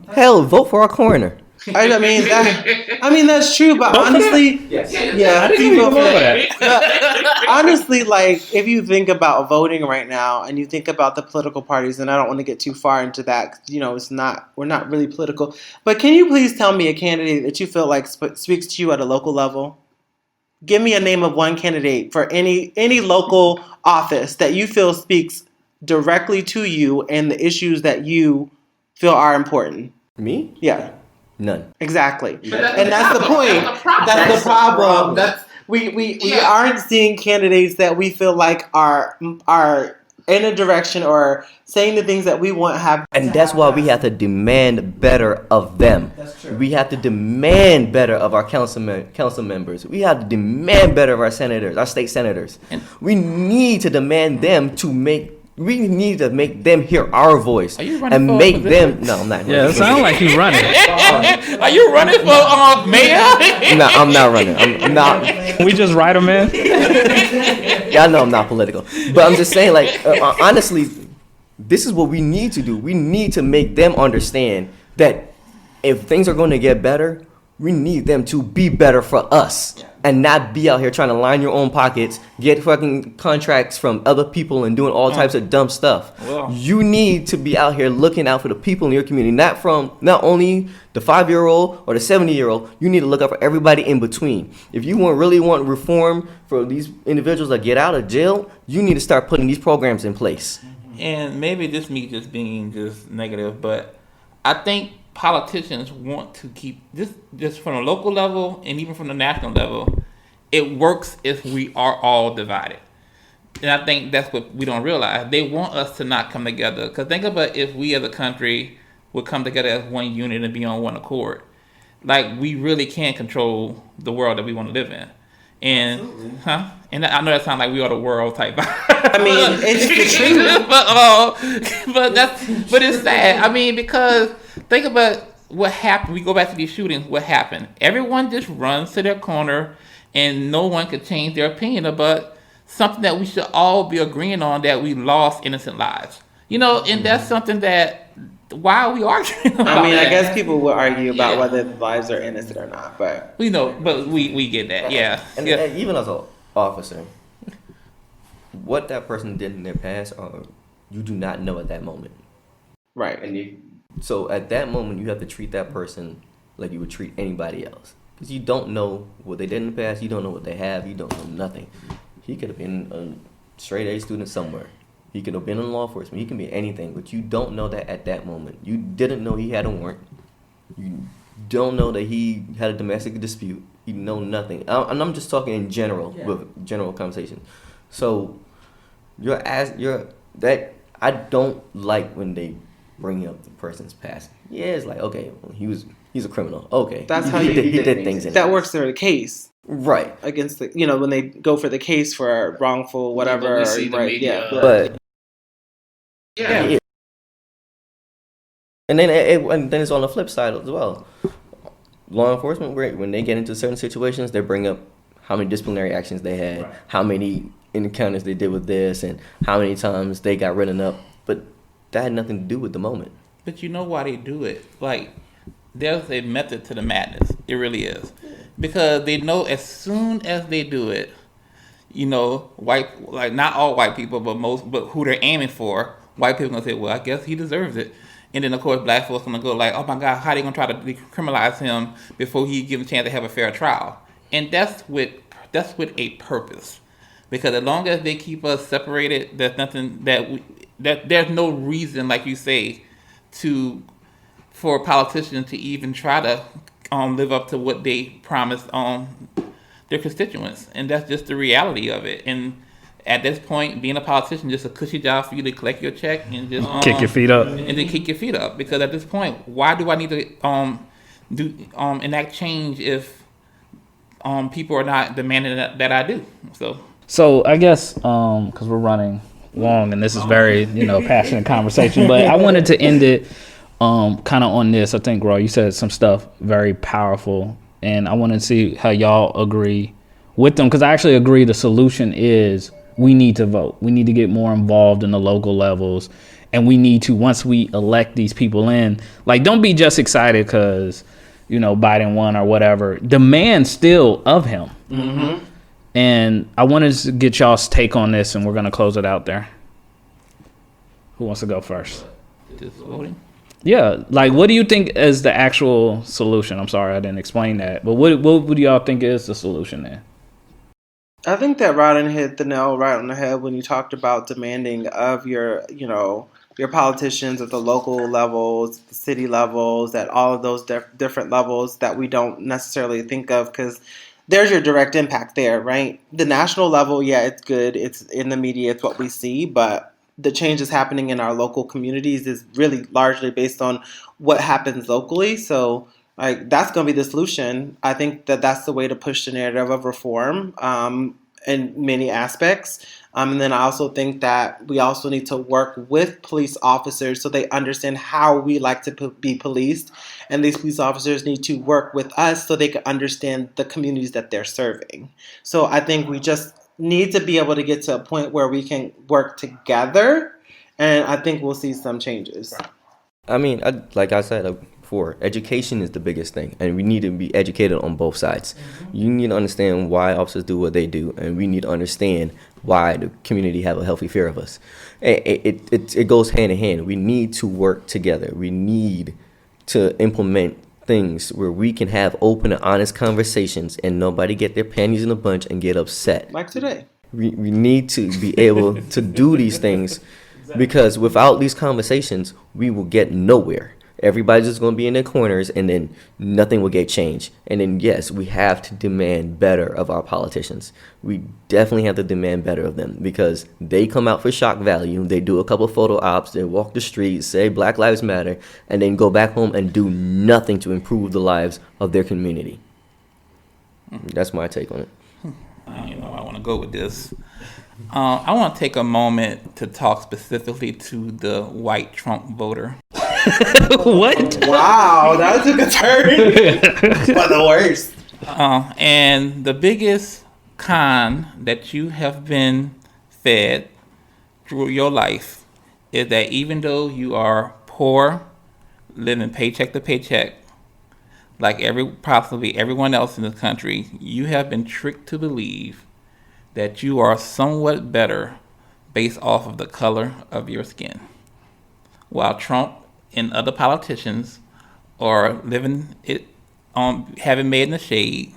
Hell, vote for our coroner. I mean that's true, but honestly, yeah, I didn't even vote for that. Honestly, like if you think about voting right now, and you think about the political parties, and I don't want to get too far into that, we're not really political. But can you please tell me a candidate that you feel like speaks to you at a local level? Give me a name of one candidate for any local office that you feel speaks directly to you and the issues that you feel are important. Me? Yeah. None. Exactly. And that's the point. That's the problem. We aren't seeing candidates that we feel like are in a direction or saying the things that we want to have. And that's why we have to demand better of them. That's true. We have to demand better of our council members. We have to demand better of our senators, our state senators. We need to demand them we need to make them hear our voice. Are you running and for make position? them. No, I'm not. Yeah, it sounds like you running. Are you running for mayor? No, I'm not running. I'm not. We just write them in. Y'all know I'm not political, but I'm just saying, like, honestly, this is what we need to do. We need to make them understand that if things are going to get better, we need them to be better for us and not be out here trying to line your own pockets, get fucking contracts from other people and doing all types of dumb stuff. Well. You need to be out here looking out for the people in your community, not only the 5-year-old or the 70-year-old. You need to look out for everybody in between. If you really want reform for these individuals that get out of jail, you need to start putting these programs in place. And maybe this me just being just negative, but I think politicians want to keep this just from a local level and even from the national level. It works if we are all divided. And I think that's what we don't realize. They want us to not come together. Because think about if we as a country would come together as one unit and be on one accord. Like, we really can control the world that we want to live in. And Absolutely. And I know that sounds like we are the world type. I mean, it's the truth. but it's sad. I mean, because think about what happened. We go back to these shootings. What happened? Everyone just runs to their corner, and no one could change their opinion about something that we should all be agreeing on, that we lost innocent lives. And that's something that. Why are we arguing about I mean, that? I guess people will argue about whether the lives are innocent or not, but we know, but we get that, yeah. And even as an officer, what that person did in their past, you do not know at that moment. right. So at that moment, you have to treat that person like you would treat anybody else, because you don't know what they did in the past. You don't know what they have. You don't know nothing. He could have been a straight A student somewhere. He could have been in law enforcement. He can be anything, but you don't know that at that moment. You didn't know he had a warrant. You don't know that he had a domestic dispute. You know nothing. And I'm just talking in general, with general conversation. So I don't like when they bring up the person's past. Yeah, it's like, okay, well, he's a criminal. Okay, That's how he you did things in that it. works for the case. Right. Against the, when they go for the case for wrongful whatever. But we see the right, media. yeah. But Yeah. And then it's on the flip side as well. Law enforcement, when they get into certain situations, they bring up how many disciplinary actions they had, how many encounters they did with this, and how many times they got written up. But that had nothing to do with the moment. But you know why they do it? Like, there's a method to the madness. It really is. Because they know as soon as they do it, not all white people, but who they're aiming for, white people gonna say, well, I guess he deserves it. And then, of course, black folks gonna go like, oh my God, how are they gonna try to decriminalize him before he gives a chance to have a fair trial? And that's with a purpose. because as long as they keep us separated, there's nothing that there's no reason, like you say, for politicians to even try to live up to what they promised their constituents, and that's just the reality of it. And at this point, being a politician is just a cushy job for you to collect your check and just kick your feet up, and then kick your feet up. Because at this point, why do I need to enact change if people are not demanding that I do? So I guess because we're running long and this is very passionate conversation, but I wanted to end it kind of on this. I think, Raw, you said some stuff very powerful, and I want to see how y'all agree with them, because I actually agree the solution is we need to vote. We need to get more involved in the local levels, and we need to, once we elect these people in, like, don't be just excited because Biden won or whatever. Demand still of him. Mm-hmm. And I wanted to get y'all's take on this, and we're going to close it out there. Who wants to go first? Just voting. Yeah, like, what do you think is the actual solution? I'm sorry I didn't explain that, but what do y'all think is the solution there? I think that Rawdon hit the nail right on the head when you talked about demanding of your politicians at the local levels, the city levels, at all of those different levels that we don't necessarily think of, because there's your direct impact there, right? The national level, yeah, it's good. It's in the media. It's what we see. But the changes happening in our local communities is really largely based on what happens locally. So, like, that's going to be the solution. I think that that's the way to push the narrative of reform in many aspects. And then I also think that we also need to work with police officers so they understand how we like to be policed. And these police officers need to work with us so they can understand the communities that they're serving. So I think we just need to be able to get to a point where we can work together. And I think we'll see some changes. I mean, like I said before, education is the biggest thing, and we need to be educated on both sides. Mm-hmm. You need to understand why officers do what they do, and we need to understand why the community have a healthy fear of us. It goes hand in hand. We need to work together. We need to implement things where we can have open and honest conversations and nobody get their panties in a bunch and get upset. Like today. We need to be able to do these things, because without these conversations, we will get nowhere. Everybody's just going to be in their corners, and then nothing will get changed. And then, yes, we have to demand better of our politicians. We definitely have to demand better of them, because they come out for shock value. They do a couple photo ops. They walk the streets, say Black Lives Matter, and then go back home and do nothing to improve the lives of their community. That's my take on it. I don't even know how I want to go with this. I want to take a moment to talk specifically to the white Trump voter. What? Wow, that took a turn. But the worst. And the biggest con that you have been fed through your life is that even though you are poor, living paycheck to paycheck, like possibly everyone else in this country, you have been tricked to believe that you are somewhat better based off of the color of your skin. While Trump and other politicians are living it having made in the shade,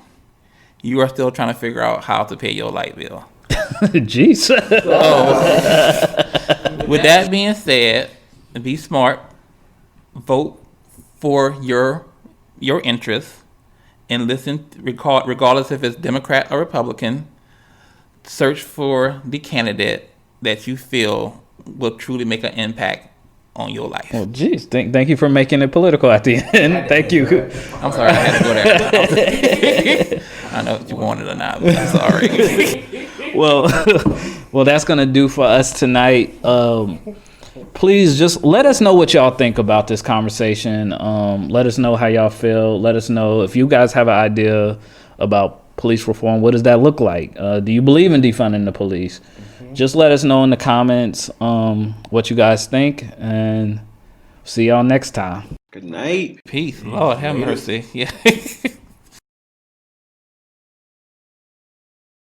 you are still trying to figure out how to pay your light bill. Jeez. So, with that being said, be smart, vote for your interests, and listen, regardless if it's Democrat or Republican. Search for the candidate that you feel will truly make an impact on your life. Well, geez, thank you for making it political at the end. Thank you. I'm sorry, I had to go there. I don't know if you wanted or not, but I'm sorry. Well, that's gonna do for us tonight. Please just let us know what y'all think about this conversation. Let us know how y'all feel. Let us know if you guys have an idea about police reform. What does that look like? Do you believe in defunding the police? Mm-hmm. Just let us know in the comments what you guys think, and see y'all next time. Good night. Peace. Lord have mercy. Yeah.